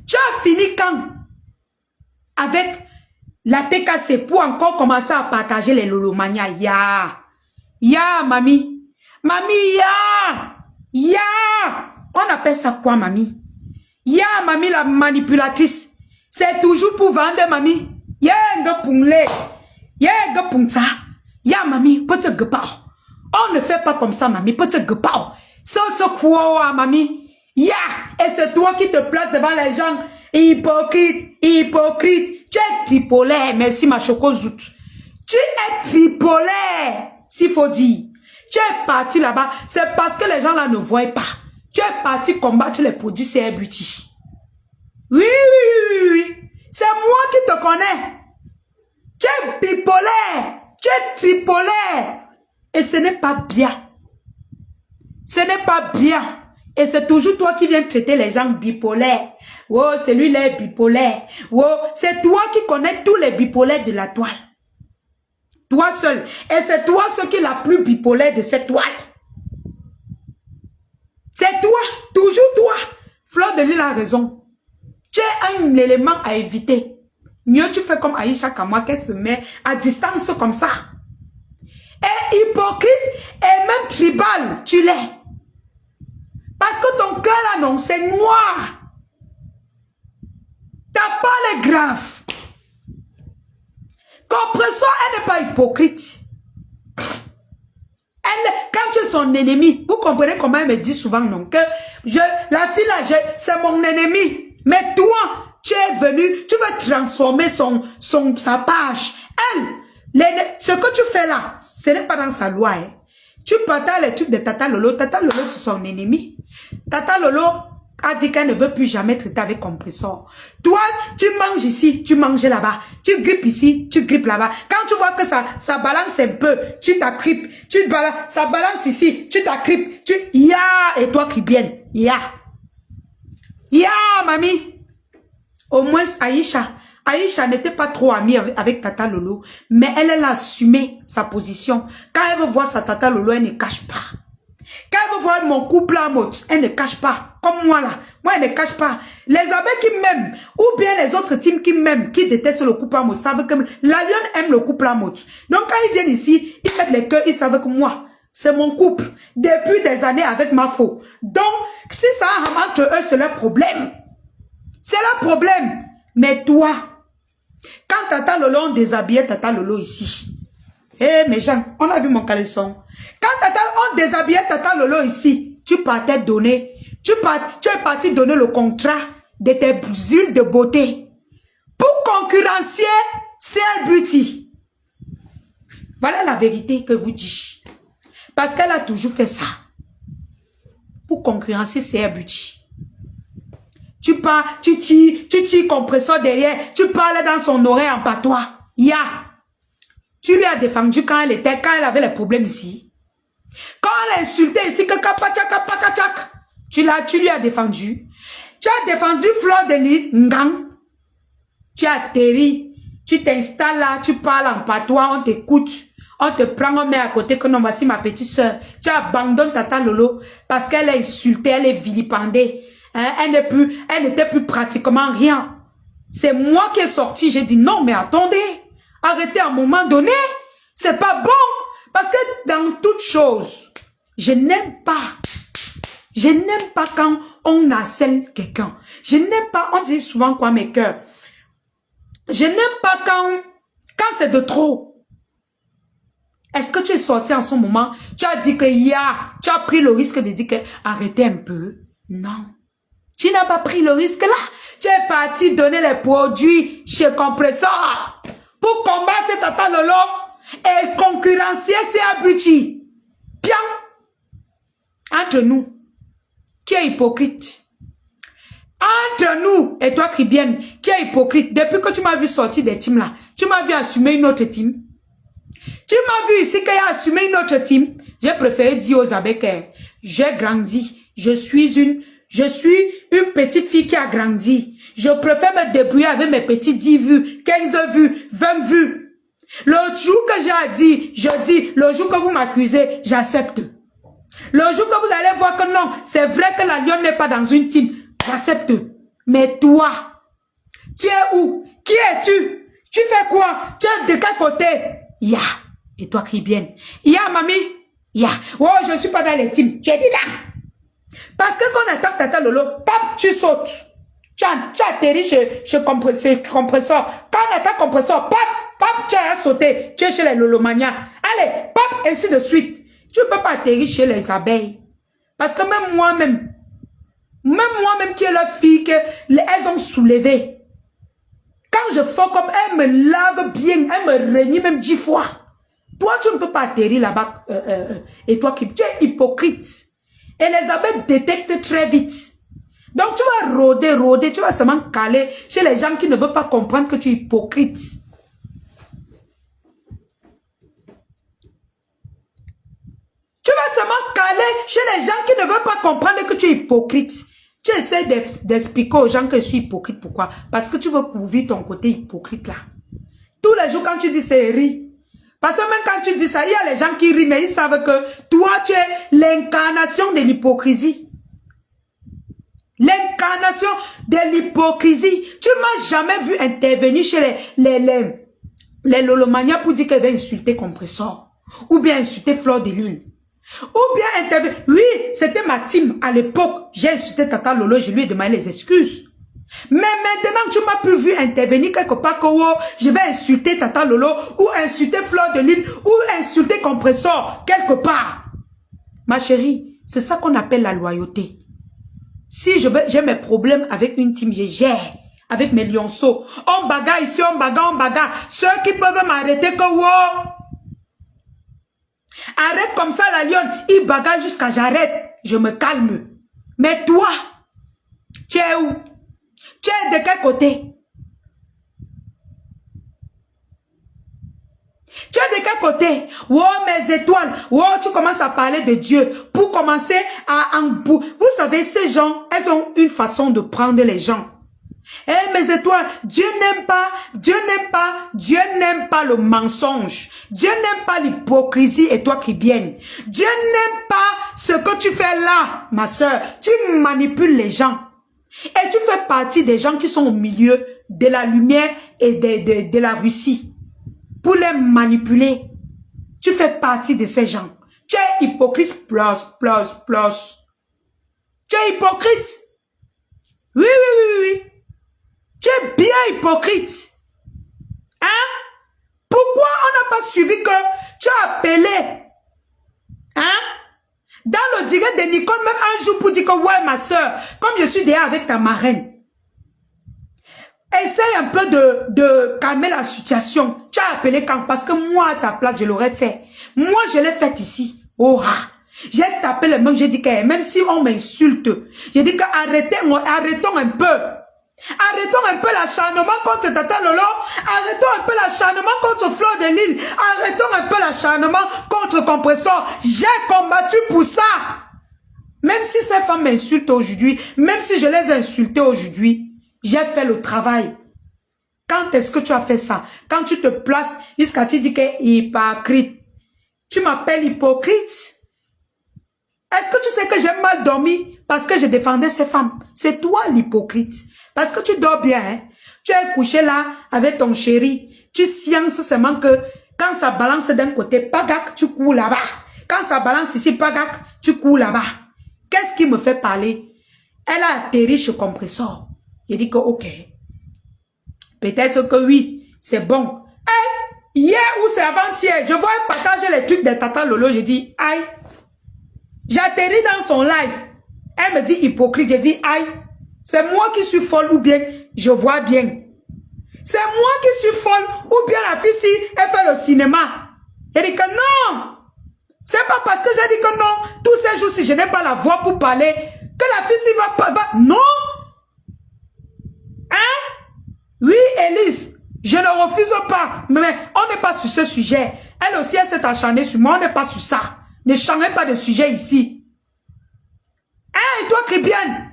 Tu as fini quand? Avec la TKC pour encore commencer à partager les Lolomania. Ya, mamie. Mamie, ya. On appelle ça quoi, mamie? Ya, mamie, la manipulatrice. C'est toujours pour vendre, mamie. Ya, ngapungle. Ya, ngapungsa. Ya, mamie, peut-être gepao. On ne fait pas comme ça, mamie. Peut-être gepao. C'est quoi, mamie? Ya, et c'est toi qui te places devant les gens. Hypocrite, hypocrite. Tu es tripolaire, merci ma chocozoute. Tu es tripolaire, s'il faut dire. Tu es parti là-bas, c'est parce que les gens là ne voient pas. Tu es parti combattre les produits CR Beauty. Oui. C'est moi qui te connais. Tu es bipolaire, tu es tripolaire. Et ce n'est pas bien. Ce n'est pas bien. Et c'est toujours toi qui viens traiter les gens bipolaires. Oh, celui-là est bipolaire. Oh, c'est toi qui connais tous les bipolaires de la toile. Toi seul. Et c'est toi ce qui est la plus bipolaire de cette toile. C'est toi. Toujours toi. Fleur de Lille a raison. Tu es un élément à éviter. Mieux tu fais comme Aïcha Kamwa qu'elle se met à distance comme ça. Et hypocrite et même tribal, tu l'es. Parce que ton cœur là, non, c'est noir. Ta parole est grave. Compressor, elle n'est pas hypocrite. Elle, quand tu es son ennemi, vous comprenez comment elle me dit souvent, non, que la fille là, c'est mon ennemi. Mais toi, tu es venu, tu veux transformer sa page. Elle, ce que tu fais là, ce n'est pas dans sa loi. Hein. Tu partages les trucs de Tata Lolo. Tata Lolo, c'est son ennemi. Tata Lolo a dit qu'elle ne veut plus jamais traiter avec compressor. Toi, tu manges ici, tu manges là-bas. Tu grippes ici, tu grippes là-bas. Quand tu vois que ça balance un peu, tu t'agrippes. Ça balance ici, tu t'agrippes. Et toi qui bien. Ya, mamie. Au moins, Aïcha n'était pas trop amie avec Tata Lolo, mais elle a assumé sa position. Quand elle veut voir sa Tata Lolo, elle ne cache pas. Quand elle veut voir mon couple à mot, elle ne cache pas. Comme moi là, moi elle ne cache pas. Les abeilles qui m'aiment, ou bien les autres teams qui m'aiment, qui détestent le couple à mot, savent que la lionne aime le couple à mot. Donc quand ils viennent ici, ils mettent les cœurs, ils savent que moi, c'est mon couple. Depuis des années avec ma faux. Donc, si ça a entre eux, c'est leur problème. C'est leur problème. Mais toi, quand Tata Lolo, on déshabillait Tata Lolo ici. Eh, mes gens, on a vu mon caleçon. Quand on déshabillait Tata Lolo ici, tu partais donner. Tu es parti donner le contrat de tes huiles de beauté. Pour concurrencier CR Beauty. Voilà la vérité que vous dites. Parce qu'elle a toujours fait ça. Pour concurrencer CR Beauty. Tu pars, tu tires compresseur derrière, tu parles dans son oreille en patois. Tu lui as défendu quand elle avait les problèmes ici. Quand elle insultait ici, tu lui as défendu. Tu as défendu Fleur de Lille, Ngang. Tu as atterri, tu t'installes là, tu parles en patois, on t'écoute. On te prend, on met à côté que non, voici ma petite soeur. Tu abandonnes Tata Lolo parce qu'elle est insultée, elle est vilipendée. Hein, elle n'était plus pratiquement rien. C'est moi qui ai sorti, j'ai dit non, mais attendez, arrêtez à un moment donné, c'est pas bon. Parce que dans toute chose, je n'aime pas quand on harcèle quelqu'un. Je n'aime pas, on dit souvent quoi mes cœurs. Je n'aime pas quand c'est de trop. Est-ce que tu es sorti en ce moment, tu as dit que tu as pris le risque de dire que arrêtez un peu? Non. Tu n'as pas pris le risque là. Tu es parti donner les produits chez Compressor pour combattre Tata Lolo et concurrencier CR Beauty. Bien. Entre nous, qui est hypocrite? Entre nous et toi, Cribienne, qui est hypocrite? Depuis que tu m'as vu sortir des teams là, tu m'as vu assumer une autre team. Tu m'as vu ici qu'il a assumé une autre team. J'ai préféré dire aux abeilles que j'ai grandi. Je suis une petite fille qui a grandi. Je préfère me débrouiller avec mes petits 10 vues, 15 vues, 20 vues. Le jour que j'ai dit, je dis, le jour que vous m'accusez, j'accepte. Le jour que vous allez voir que non, c'est vrai que la lionne n'est pas dans une team, j'accepte. Mais toi, tu es où? Qui es-tu? Tu fais quoi? Tu es de quel côté? Ya. Et toi qui bien. Ya, mamie. Ya. Oh, je ne suis pas dans les teams. Tu es dedans. Parce que quand on attaque Tata Lolo, pap, tu sautes. Tu atterris chez compresseur. Quand on attaque compresseur, pap, tu as sauté. Tu es chez les Lolomania. Allez, pap, ainsi de suite. Tu ne peux pas atterrir chez les abeilles. Parce que même moi-même qui est la fille qu'elles ont soulevée. Quand je fais comme elle me lave bien, elle me réunit même 10 fois. Toi, tu ne peux pas atterrir là-bas. Et toi, tu es hypocrite. Et les abeilles détectent très vite. Donc, tu vas rôder, tu vas seulement caler chez les gens qui ne veulent pas comprendre que tu es hypocrite. Tu vas seulement caler chez les gens qui ne veulent pas comprendre que tu es hypocrite. Tu essaies d'expliquer aux gens que je suis hypocrite. Pourquoi? Parce que tu veux couvrir ton côté hypocrite là. Tous les jours quand tu dis c'est rire. Parce que même quand tu dis ça, il y a les gens qui rient, mais ils savent que toi, tu es l'incarnation de l'hypocrisie. L'incarnation de l'hypocrisie. Tu ne m'as jamais vu intervenir chez les Lolomania pour dire qu'elle va insulter Compressor. Ou bien insulter Fleur de Lune. Ou bien intervenir. Oui, c'était ma team à l'époque. J'ai insulté Tata Lolo, je lui ai demandé les excuses. Mais maintenant, tu m'as pu vu intervenir quelque part que oh, je vais insulter Tata Lolo ou insulter Fleur de Lune ou insulter Compressor quelque part. Ma chérie, c'est ça qu'on appelle la loyauté. Si j'ai mes problèmes avec une team, je gère avec mes lionceaux. On bagarre ici, on bagarre. Ceux qui peuvent m'arrêter que wow. Arrête comme ça la lionne, il bagarre jusqu'à j'arrête. Je me calme. Mais toi, tu es où? Tu es de quel côté? Tu es de quel côté? Oh, mes étoiles. Oh, tu commences à parler de Dieu. Pour commencer à... Vous savez, ces gens, elles ont une façon de prendre les gens. Eh, mes étoiles, Dieu n'aime pas le mensonge. Dieu n'aime pas l'hypocrisie et toi qui viens. Dieu n'aime pas ce que tu fais là, ma soeur. Tu manipules les gens. Et tu fais partie des gens qui sont au milieu de la lumière et de la Russie. Pour les manipuler. Tu fais partie de ces gens. Tu es hypocrite plus. Tu es hypocrite. Oui. Tu es bien hypocrite. Hein? Pourquoi on n'a pas suivi que tu as appelé? Hein? Dans le direct de Nicole, même un jour pour dire que ouais, ma soeur, comme je suis déjà avec ta marraine, essaye un peu de calmer la situation. Tu as appelé quand? Parce que moi, à ta place, je l'aurais fait. Moi, je l'ai fait ici. Oh, ah. J'ai tapé les mains, j'ai dit que même si on m'insulte, j'ai dit que arrêtons un peu. Arrêtons un peu l'acharnement contre Tata Lolo. Arrêtons un peu l'acharnement contre Fleur de Lille. Arrêtons un peu l'acharnement contre Compressor. J'ai combattu pour ça. Même si ces femmes m'insultent aujourd'hui, même si je les ai insultées aujourd'hui, j'ai fait le travail. Quand est-ce que tu as fait ça? Quand tu te places, jusqu'à tu dis que hypocrite. Tu m'appelles hypocrite? Est-ce que tu sais que j'ai mal dormi parce que je défendais ces femmes? C'est toi l'hypocrite. Parce que tu dors bien, hein? Tu es couché là avec ton chéri. Tu sciences seulement que quand ça balance d'un côté, pagac, tu cours là-bas. Quand ça balance ici, pagac, tu cours là-bas. Qu'est-ce qui me fait parler? Elle a atterri chez Compressor. Il dit que ok. Peut-être que oui, c'est bon. Hey, hier ou c'est avant-hier, je vois partager les trucs de Tata Lolo. Je dis, aïe. J'atterris dans son live. Elle me dit hypocrite. Je dis, aïe. C'est moi qui suis folle ou bien je vois bien. C'est moi qui suis folle ou bien la fille si elle fait le cinéma. Elle dit que non. C'est pas parce que j'ai dit que non. Tous ces jours, si je n'ai pas la voix pour parler, que la fille si va... Non. Hein? Oui, Élise. Je ne refuse pas. Mais on n'est pas sur ce sujet. Elle aussi, elle s'est acharnée sur moi. On n'est pas sur ça. Ne changez pas de sujet ici. Hein, et toi, Cribienne?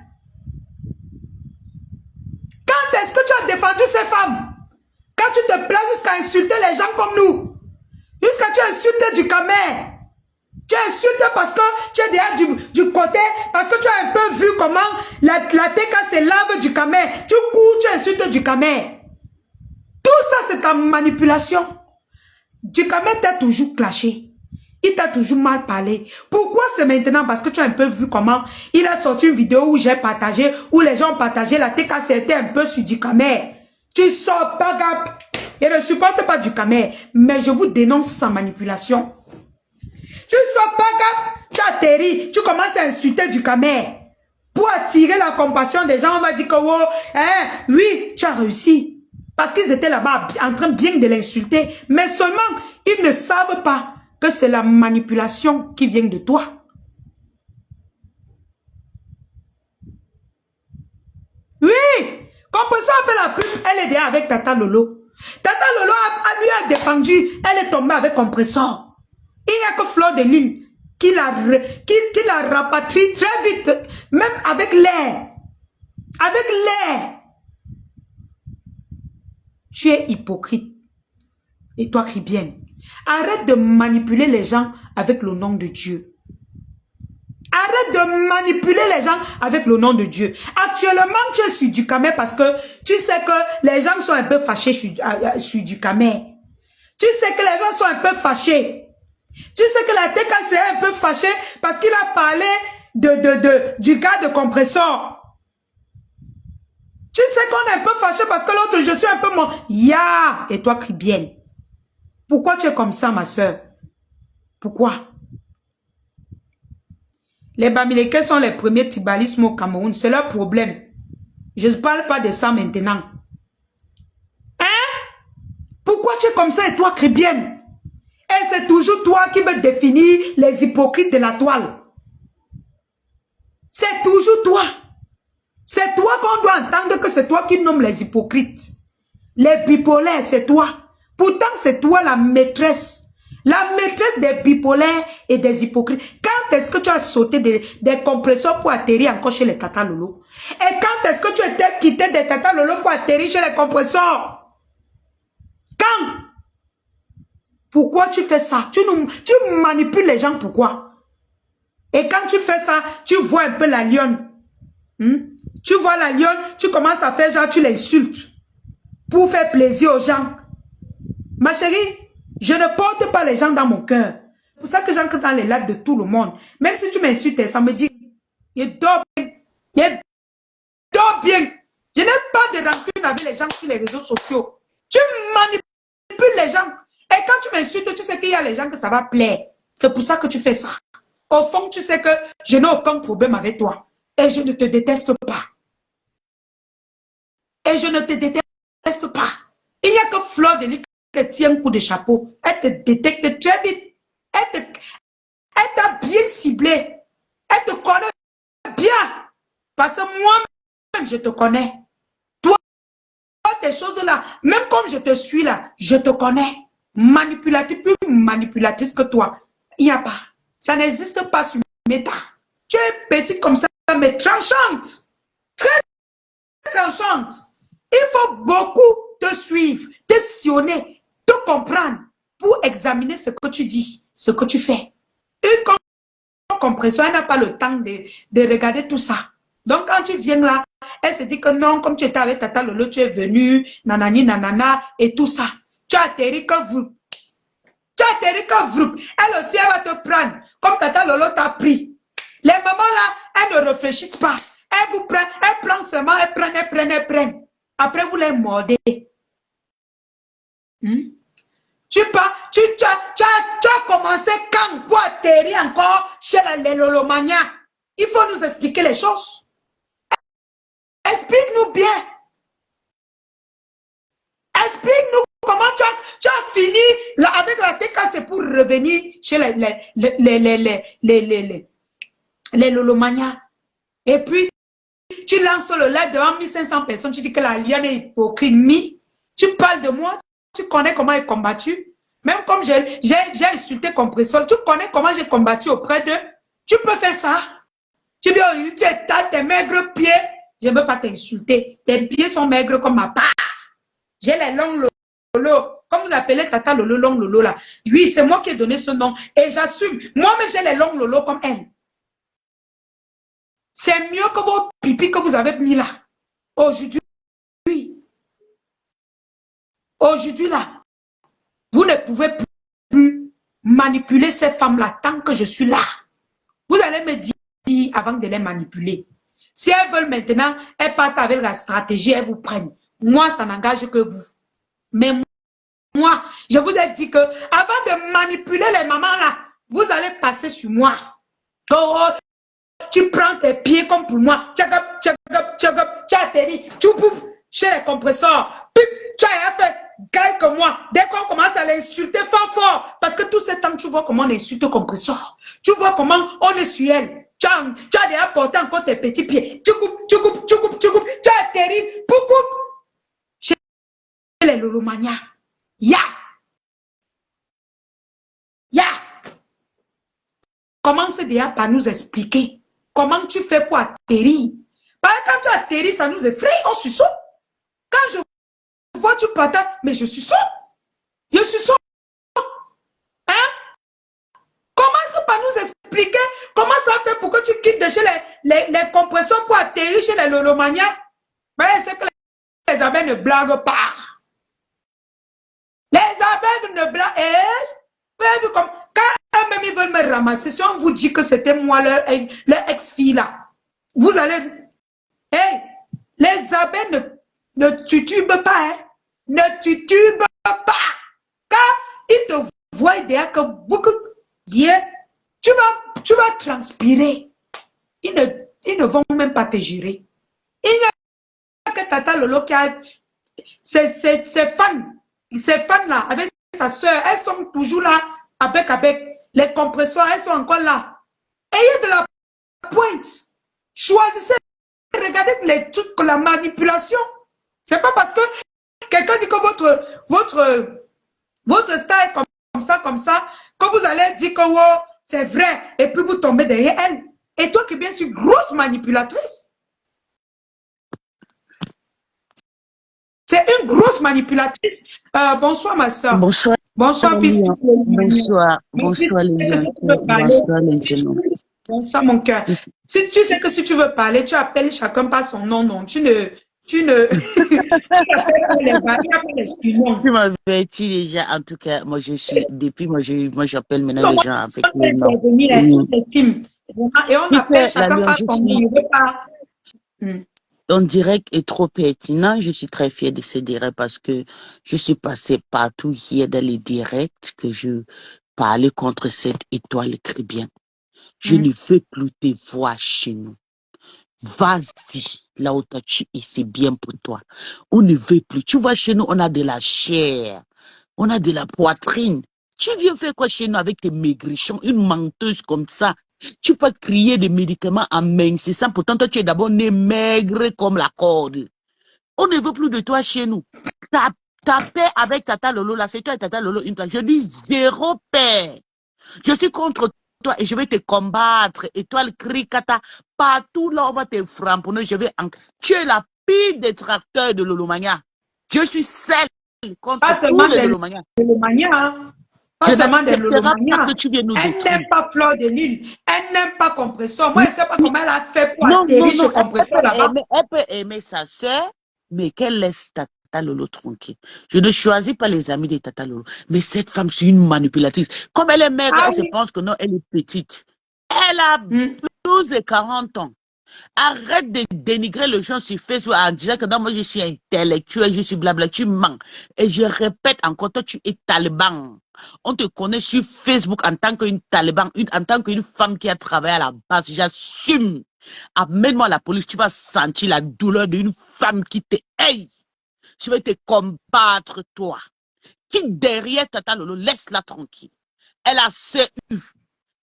Quand est-ce que tu as défendu ces femmes? Quand tu te plais jusqu'à insulter les gens comme nous. Jusqu'à tu as insulté du Camer. Tu as insulté parce que tu es derrière du côté, parce que tu as un peu vu comment la TK se lave du Camer. Tu cours, tu insultes du Camer. Tout ça, c'est ta manipulation. Du Camer t'a toujours clashé. Il t'a toujours mal parlé. Pourquoi c'est maintenant? Parce que tu as un peu vu comment il a sorti une vidéo où j'ai partagé, où les gens ont partagé, la TK c'était un peu sur du Camer. Tu sors pas, Gap. Je ne supporte pas du Camer, mais je vous dénonce sa manipulation. Tu sors pas, Gap. Tu atterris, tu commences à insulter du Camer. Pour attirer la compassion des gens, on va dire que, oh, hein, oui, tu as réussi. Parce qu'ils étaient là-bas en train bien de l'insulter. Mais seulement, ils ne savent pas que c'est la manipulation qui vient de toi. Oui, comme ça a fait la pub, elle est derrière avec Tata Lolo. Tata Lolo lui a défendu, elle est tombée avec compresseur. Il n'y a que Fleur de Lille qui la rapatrie très vite, même avec l'air. Avec l'air. Tu es hypocrite. Et toi, Cribienne, arrête de manipuler les gens avec le nom de Dieu. Arrête de manipuler les gens avec le nom de Dieu. Actuellement, tu es sur du Camer parce que tu sais que les gens sont un peu fâchés sur du Camer. Tu sais que les gens sont un peu fâchés. Tu sais que la TK est un peu fâchée parce qu'il a parlé du gars de compresseur. Tu sais qu'on est un peu fâché parce que l'autre, je suis un peu mon... Ya! Et toi, Cribienne. Pourquoi tu es comme ça, ma soeur? Pourquoi? Les Bamileke sont les premiers tribalismes au Cameroun. C'est leur problème. Je ne parle pas de ça maintenant. Hein? Pourquoi tu es comme ça et toi, Cribienne? Et c'est toujours toi qui veux définir les hypocrites de la toile. C'est toujours toi. C'est toi qu'on doit entendre que c'est toi qui nomme les hypocrites. Les bipolaires, c'est toi. Pourtant, c'est toi la maîtresse. La maîtresse des bipolaires et des hypocrites. Quand est-ce que tu as sauté des compresseurs pour atterrir encore chez les Tata Lolo? Et quand est-ce que tu étais quitté des Tata Lolo pour atterrir chez les compresseurs? Quand? Pourquoi tu fais ça? Tu manipules les gens, pourquoi? Et quand tu fais ça, tu vois un peu la lionne. Tu vois la lionne, tu commences à faire genre, tu l'insultes. Pour faire plaisir aux gens. Ma chérie, je ne porte pas les gens dans mon cœur. C'est pour ça que j'entre dans les lives de tout le monde. Même si tu m'insultes, ça me dit, il dort bien. Il dort bien. Je n'ai pas de rancune avec les gens sur les réseaux sociaux. Tu manipules les gens. Et quand tu m'insultes, tu sais qu'il y a les gens que ça va plaire. C'est pour ça que tu fais ça. Au fond, tu sais que je n'ai aucun problème avec toi. Et je ne te déteste pas. Et je ne te déteste pas. Il n'y a que Fleur de Lille qui tient un coup de chapeau. Elle te détecte très vite. Elle t'a bien ciblé. Elle te connaît bien. Parce que moi-même, je te connais. Toi, tes choses-là, même comme je te suis là, je te connais. Manipulatrice, plus manipulatrice que toi. Il n'y a pas. Ça n'existe pas sur Meta. Tu es petite comme ça, mais tranchante. Très tranchante. Il faut beaucoup te suivre, te sillonner, te comprendre pour examiner ce que tu dis, ce que tu fais. Une compression, elle n'a pas le temps de regarder tout ça. Donc, quand tu viens là, elle se dit que non, comme tu étais avec Tata Lolo, tu es venu, nanani, nanana, et tout ça. Tu as atterri que vous. Tu as atterri que vous. Elle aussi, elle va te prendre, comme Tata Lolo t'a pris. Les mamans là, elles ne réfléchissent pas. Elles vous prennent, elles prennent seulement, elles prennent. Après, vous les mordez. Tu as commencé quand pour atterrir encore chez les Lolomania. Il faut nous expliquer les choses. Explique-nous bien. Explique-nous comment tu as fini là, avec la TK, c'est pour revenir chez les Lolomania. Et puis, tu lances le live devant 1500 personnes, tu dis que la lionne est hypocrite. Tu parles de moi, tu connais comment elle est combattue. Même comme j'ai insulté Compressol, tu connais comment j'ai combattu auprès d'eux? Tu peux faire ça? Tu dis, oh, tu as tes maigres pieds. Je ne veux pas t'insulter. Tes pieds sont maigres comme ma part. J'ai les longs lolo. Comme vous appelez Tata Lolo, long lolo là. Oui, c'est moi qui ai donné ce nom. Et j'assume. Moi-même, j'ai les longs lolo comme elle. C'est mieux que vos pipis que vous avez mis là. Aujourd'hui, aujourd'hui là, vous ne pouvez plus manipuler ces femmes-là tant que je suis là. Vous allez me dire avant de les manipuler. Si elles veulent maintenant, elles partent avec la stratégie, elles vous prennent. Moi, ça n'engage que vous. Mais moi, je vous ai dit que avant de manipuler les mamans là, vous allez passer sur moi. Oh, tu prends tes pieds comme pour moi. Tchagap, tchagap, tchagap, tu atterris, tu pouf, chez les compresseurs. Pip, tu as fait quelques mois. Dès qu'on commence à l'insulter fort, fort, parce que tout ce temps, tu vois comment on insulte le compresseur. Tu vois comment on est sur elle. Tu as déjà porté encore tes petits pieds. Tu coupes, tu coupes, tu coupes, tu coupes. Tu atterris, pouf, pouf. Chez les lolomanias. Ya! Ya! Commence déjà par nous expliquer comment tu fais pour atterrir. Parce que quand tu atterris, ça nous effraie, on suçote. Quand je vois tu partages, mais je suçote. Je suçote. Hein? Commence par nous expliquer comment ça fait pour que tu quittes de chez les compresseurs pour atterrir chez les lolomanias. C'est que les abeilles ne blaguent pas. Les abeilles ne blaguent pas. Quand eux-mêmes ils veulent me ramasser, si on vous dit que c'était moi leur ex-fille là, vous allez... Hey, les abeilles ne tutubent pas, hein? Ne tutubent pas. Quand ils te voient déjà que beaucoup... Yeah, tu vas transpirer. Ils ne vont même pas te gérer. Il n'y a que Tata Lolo qui a... Ces fans là, avec sa soeur, elles sont toujours là, avec les compresseurs, elles sont encore là. Ayez de la pointe. Choisissez, regardez les trucs, la manipulation. C'est pas parce que quelqu'un dit que votre style est comme ça, que vous allez dire que oh, c'est vrai, et puis vous tombez derrière elle. Et toi qui es bien sûr grosse manipulatrice. C'est une grosse manipulatrice. Bonsoir ma soeur. Bonsoir. Bonsoir, Bonsoir. Bonsoir les Bonsoir mon cœur. Si tu sais que si tu veux parler, tu appelles chacun par son nom, non. Tu m'avais dit déjà, en tout cas, moi je suis, depuis moi j'appelle maintenant les gens avec le nom. Et on appelle chacun par son nom. Ton direct est trop pertinent. Je suis très fière de ce direct parce que je suis passée partout hier dans les directs que je parlais contre cette étoile bien. Je ne veux plus te voir chez nous. Vas-y, là où tu es, c'est bien pour toi. On ne veut plus. Tu vois, chez nous, on a de la chair. On a de la poitrine. Tu viens faire quoi chez nous avec tes maigrichons, une menteuse comme ça? Tu peux crier des médicaments en mincissant. Pourtant, toi, tu es d'abord né maigre comme la corde. On ne veut plus de toi chez nous. Ta paix avec Tata Lolo, là, c'est toi et Tata Lolo une place. Je dis zéro paix. Je suis contre toi et je vais te combattre. Et toi, le cri kata, partout là, on va te framponner. Tu es la pire détracteur de Lolomania. Je suis celle contre tous les Lolomania. Pas seulement des Lolomania. Elle n'aime pas Fleur de Lille. Elle n'aime pas Compresseur. Moi, je ne sais pas comment elle a fait pour atterrir chez Compresseur là-bas. Elle peut aimer sa soeur, mais qu'elle laisse Tata Lolo tranquille. Je ne choisis pas les amis de Tata Lolo. Mais cette femme, c'est une manipulatrice. Comme elle est maigre, elle se pense que non, elle est petite. Elle a 12 et 40 ans. Arrête de dénigrer les gens sur Facebook en disant que non, moi je suis intellectuel, je suis blabla, tu mens. Et je répète encore, toi tu es taliban. On te connaît sur Facebook en tant qu'une taliban, en tant qu'une femme qui a travaillé à la base. J'assume. Amène-moi la police, tu vas sentir la douleur d'une femme qui te haït. Je vais te combattre, toi. Qui derrière Tata Lolo, laisse-la tranquille. Elle a CU.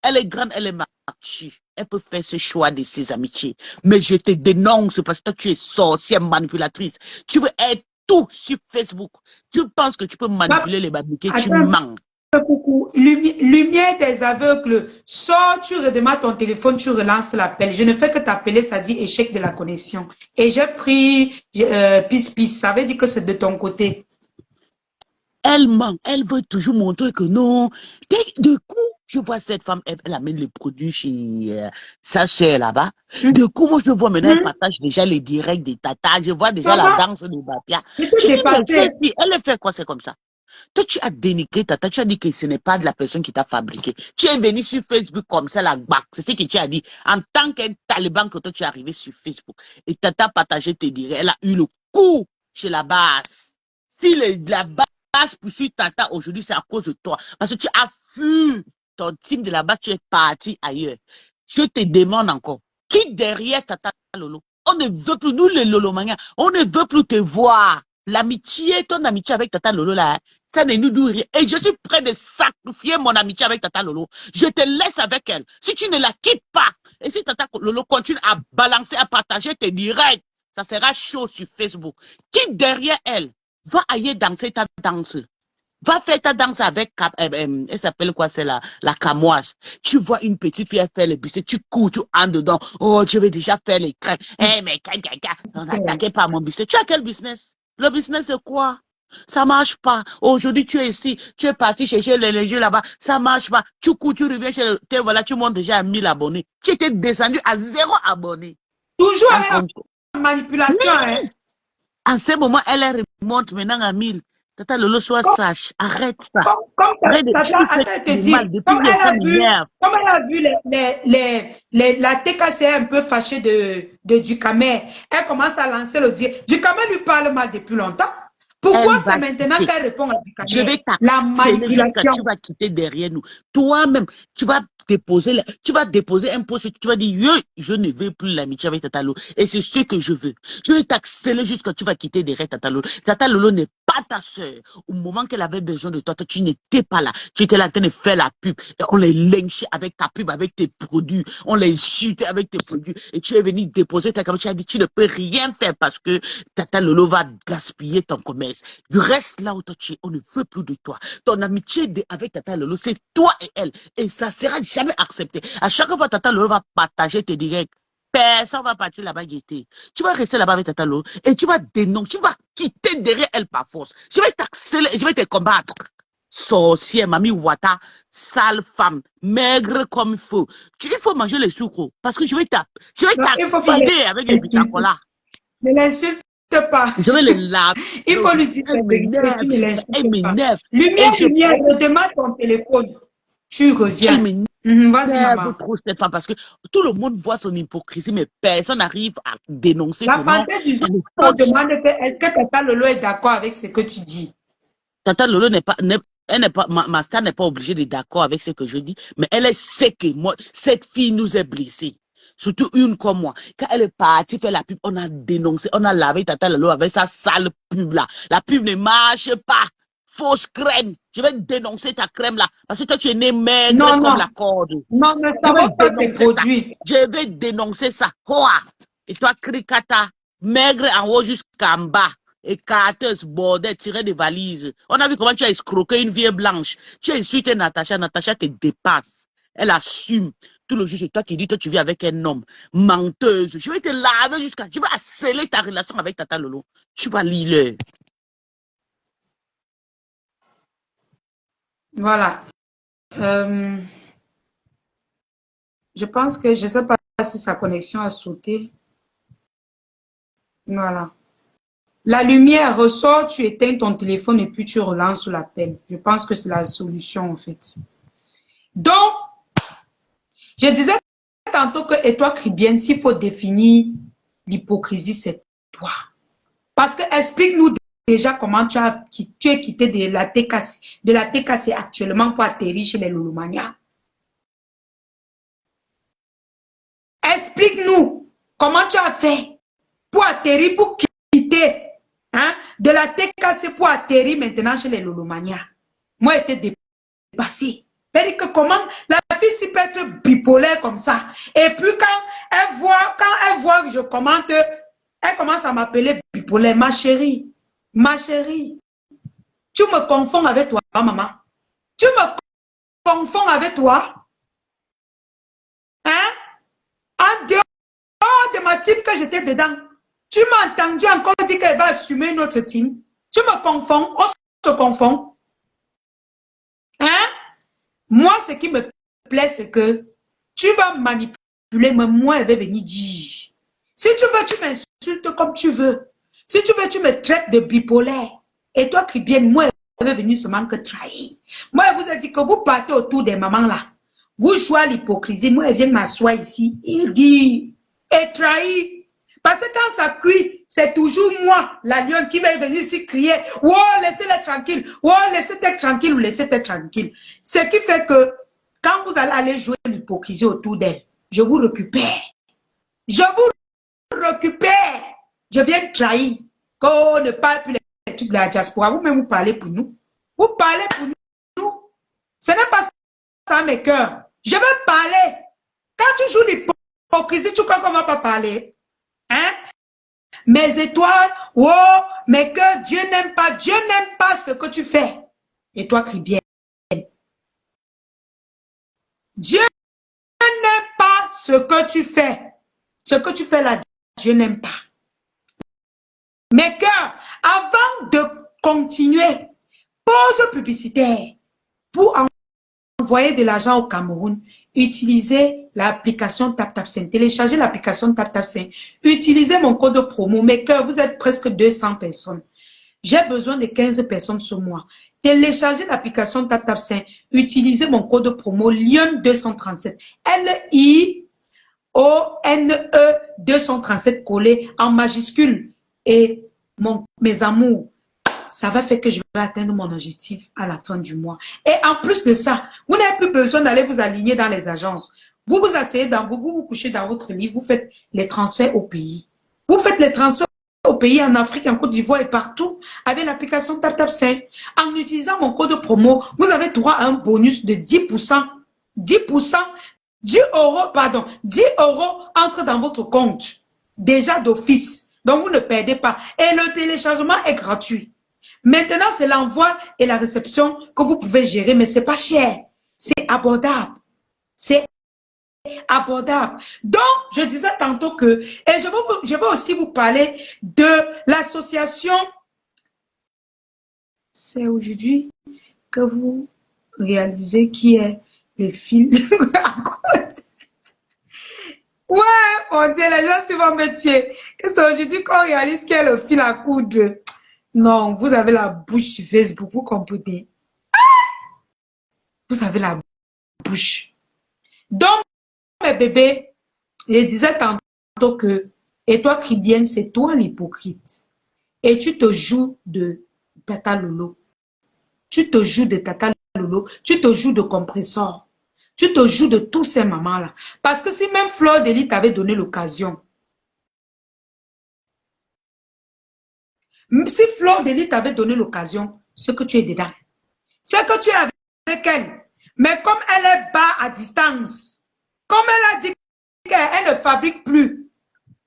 Elle est grande, elle est mature. Elle peut faire ce choix de ses amitiés. Mais je te dénonce parce que toi, tu es sorcière manipulatrice. Tu veux être tout sur Facebook. Tu penses que tu peux manipuler les babiquets, tu mens. coucou. Lumière des aveugles. Sors, tu redémarres ton téléphone, tu relances l'appel. Je ne fais que t'appeler, ça dit échec de la connexion. Et j'ai pris pis. Ça veut dire que c'est de ton côté. Elle ment, elle veut toujours montrer que non. De coup, je vois cette femme, elle amène les produits chez sa soeur là-bas. De coup, moi, je vois maintenant, elle partage déjà les directs des tatas. Je vois déjà la Maman, danse de Bapia. je Je t'ai dis, mais dépassé. cette fille, elle fait quoi, c'est comme ça? Toi, tu as dénigré Tata, tu as dit que ce n'est pas de la personne qui t'a fabriqué. Tu es venu sur Facebook comme ça, la bac. C'est ce que tu as dit. En tant qu'un taliban, que toi, tu es arrivé sur Facebook. Et Tata partagé tes directs. Elle a eu le coup chez la base. Si la base poursuit Tata aujourd'hui, c'est à cause de toi. Parce que tu as fui ton team de la base, tu es parti ailleurs. Je te demande encore, qui derrière Tata Lolo? On ne veut plus, nous les Lolomaniens, on ne veut plus te voir. L'amitié, ton amitié avec Tata Lolo, là, ça ne nous dit rien. Et je suis prêt de sacrifier mon amitié avec Tata Lolo. Je te laisse avec elle. Si tu ne la quittes pas, et si Tata Lolo continue à balancer, à partager tes directs, ça sera chaud sur Facebook. Qui derrière elle va aller danser ta danse? Va faire ta danse avec, elle s'appelle quoi, c'est la camoise. Tu vois une petite fille faire le business, tu cours, tu entres dedans. Oh, je vais déjà faire les crêpes. Eh, mais, on n'attaquait pas mon business. Tu as quel business? Le business, c'est quoi? Ça marche pas. Aujourd'hui, tu es ici, tu es parti chercher les jeux là-bas. Ça marche pas. Tu cours, tu reviens chez le, voilà, tu montes déjà à 1000 abonnés. Tu étais descendu à 0 abonnés. Toujours En avec la manipulation, hein. En ce moment, elle remonte maintenant à 1000. Tata Lolo, sois sage. Arrête ça. Comme Arrête de, tu Tata, me fais attends, te du dire, mal. Depuis hier, ça m'énerve. comme elle a vu la TKC un peu fâchée de Ducamer, elle commence à lancer le dire. Ducamer lui parle mal depuis longtemps. Elle Pourquoi c'est va maintenant quitter. qu'elle répond à Je Ducamer? vais La t'harceler jusqu'à manipulation. tu vas quitter derrière nous. Toi-même, tu vas déposer un poste, tu vas dire, je ne veux plus l'amitié avec Tata Lolo. Et c'est ce que je veux. Je vais t'harceler jusqu'à tu vas quitter derrière Tata Lolo. Tata Lolo n'est pas ta soeur. Au moment qu'elle avait besoin de toi, toi, tu n'étais pas là. Tu étais là en train de faire la pub. Et on les lynchait avec ta pub, avec tes produits. On les insultait avec tes produits. Et tu es venu déposer ta caméra. Tu as dit, tu ne peux rien faire parce que Tata Lolo va gaspiller ton commerce. Tu restes là où toi tu es. On ne veut plus de toi. Ton amitié avec Tata Lolo, c'est toi et elle. Et ça sera jamais accepté. À chaque fois, Tata Lolo va partager tes directs. Personne va partir là-bas guetter. Tu vas rester là-bas avec Tata Lolo et tu vas dénoncer, tu vas quitter derrière elle par force. Je vais t'accélérer, je vais te combattre. Sorcière, mamie Wata, sale femme, maigre comme il faut. Il faut manger les sucres parce que je vais Il faut pas t'accéder avec les l'insulter. bitacolas. Ne l'insulte pas. Je vais les laver. Il faut lui dire Elle la vérité. Tu m'énerve, ne elle l'insultes pas. m'énerve. Et Lumière, je lumière, prends, redemande ton téléphone. Tu elle reviens. m'énerve. Vas-y, maman. Trop cette femme parce que tout le monde voit son hypocrisie, mais personne n'arrive à dénoncer que La non, pensée du jour elle est fausse. demande est-ce que Tata Lolo est d'accord avec ce que tu dis? Tata Lolo elle n'est pas, ma star n'est pas obligée d'être d'accord avec ce que je dis, mais elle sait que moi, cette fille nous est blessée. Surtout une comme moi. Quand elle est partie faire la pub, on a dénoncé, on a lavé Tata Lolo avec sa sale pub là. La pub ne marche pas. Fausse crème. Je vais dénoncer ta crème là. Parce que toi, tu es né maigre Non, comme non. la corde. Non, ne Je vais savons pas ces dénoncer ça. produits. Je vais dénoncer ça. Quoi? Et toi, Krikata, maigre en haut jusqu'en bas. Et carteuse, bordel, tiré des valises. On a vu comment tu as escroqué une vieille blanche. Tu as insulté Natacha. Natacha te dépasse. Elle assume. Tout le jour, c'est toi qui dis, toi, tu vis avec un homme. Menteuse. Je vais te laver jusqu'à. Je vais sceller ta relation avec Tata Lolo. Tu vas lire. Voilà. Je pense que je ne sais pas si sa connexion a sauté. Voilà. La lumière ressort, tu éteins ton téléphone et puis tu relances l'appel. Je pense que c'est la solution en fait. Donc, je disais tantôt que, et toi, Cribienne, s'il faut définir l'hypocrisie, c'est toi. Parce que explique-nous déjà comment tu es quitté de la TKC actuellement pour atterrir chez les Lolomania. Explique-nous comment tu as fait pour atterrir, pour quitter de la TKC pour atterrir maintenant chez les Lolomania. Moi, j'étais dépassée. C'est-à-dire que comment la fille s'y peut être bipolaire comme ça. Et puis quand elle voit que je commente, elle commence à m'appeler bipolaire. Ma chérie, tu me confonds avec toi, maman. Tu me confonds avec toi? Hein? En dehors de ma team que j'étais dedans, tu m'as entendu encore dire qu'elle va assumer notre team? Tu me confonds? On se confond? Hein? Moi, ce qui me plaît, c'est que tu vas manipuler, mais moi, elle va venir dire. Si tu veux, tu m'insultes comme tu veux. Si tu veux, tu me traites de bipolaire. Et toi qui viens, moi, elle va venir seulement que trahir. Moi, elle vous a dit que vous partez autour des mamans là. Vous jouez à l'hypocrisie. Moi, elle vient m'asseoir ici. Il dit, et trahit. Parce que quand ça cuit, c'est toujours moi, la lionne, qui va venir ici crier, oh, laissez-les tranquilles, oh, laissez-les tranquilles ou laissez-les tranquilles. Ce qui fait que quand vous allez aller jouer l'hypocrisie autour d'elle, je vous récupère. Je vous récupère. Je viens trahir. Qu'on ne parle plus les trucs de la diaspora. Vous-même, vous parlez pour nous. Vous parlez pour nous. Ce n'est pas ça, mes cœurs. Je veux parler. Quand tu joues l'hypocrisie, tu crois qu'on ne va pas parler? Hein? Mes étoiles, oh, mes cœurs, Dieu n'aime pas ce que tu fais. Et toi, crie bien. Dieu n'aime pas ce que tu fais. Ce que tu fais là, Dieu n'aime pas. Mes cœurs, avant de continuer, pause publicitaire pour envoyer de l'argent au Cameroun. Utilisez l'application TapTapSend. Téléchargez l'application TapTapSend. Utilisez mon code promo. Mes cœurs, vous êtes presque 200 personnes. J'ai besoin de 15 personnes sur moi. Téléchargez l'application TapTapSend. Utilisez mon code promo Lyon237. L-I-O-N-E 237 collé en majuscule. Et mes amours, ça va faire que je vais atteindre mon objectif à la fin du mois. Et en plus de ça, vous n'avez plus besoin d'aller vous aligner dans les agences. Vous vous asseyez vous couchez dans votre lit, vous faites les transferts au pays. Vous faites les transferts au pays, en Afrique, en Côte d'Ivoire et partout avec l'application TapTapSend. En utilisant mon code promo, vous avez droit à un bonus de 10%. 10%, 10 euros, pardon, 10 euros entrent dans votre compte. Déjà d'office. Donc vous ne perdez pas. Et le téléchargement est gratuit. Maintenant, c'est l'envoi et la réception que vous pouvez gérer, mais ce n'est pas cher. C'est abordable. C'est abordable. Donc, je disais tantôt que, et je vais aussi vous parler de l'association. C'est aujourd'hui que vous réalisez qui est le fil. Ouais, mon Dieu, les gens qui vont me tuer. Que c'est aujourd'hui qu'on réalise qui est le fil à coudre. Non, vous avez la bouche sur Facebook, vous comprenez? Vous avez la bouche. Donc, mes bébés, je disais tantôt que, et toi, Cribienne, c'est toi l'hypocrite. Et tu te joues de Tata Lolo. Tu te joues de Tata Lolo. Tu te joues de compresseur. Tu te joues de tous ces mamans-là. Parce que si même Fleur Delis t'avait donné l'occasion, si Fleur Delis t'avait donné l'occasion, ce que tu es dedans, c'est que tu es avec elle. Mais comme elle est bas à distance, comme elle a dit qu'elle ne fabrique plus,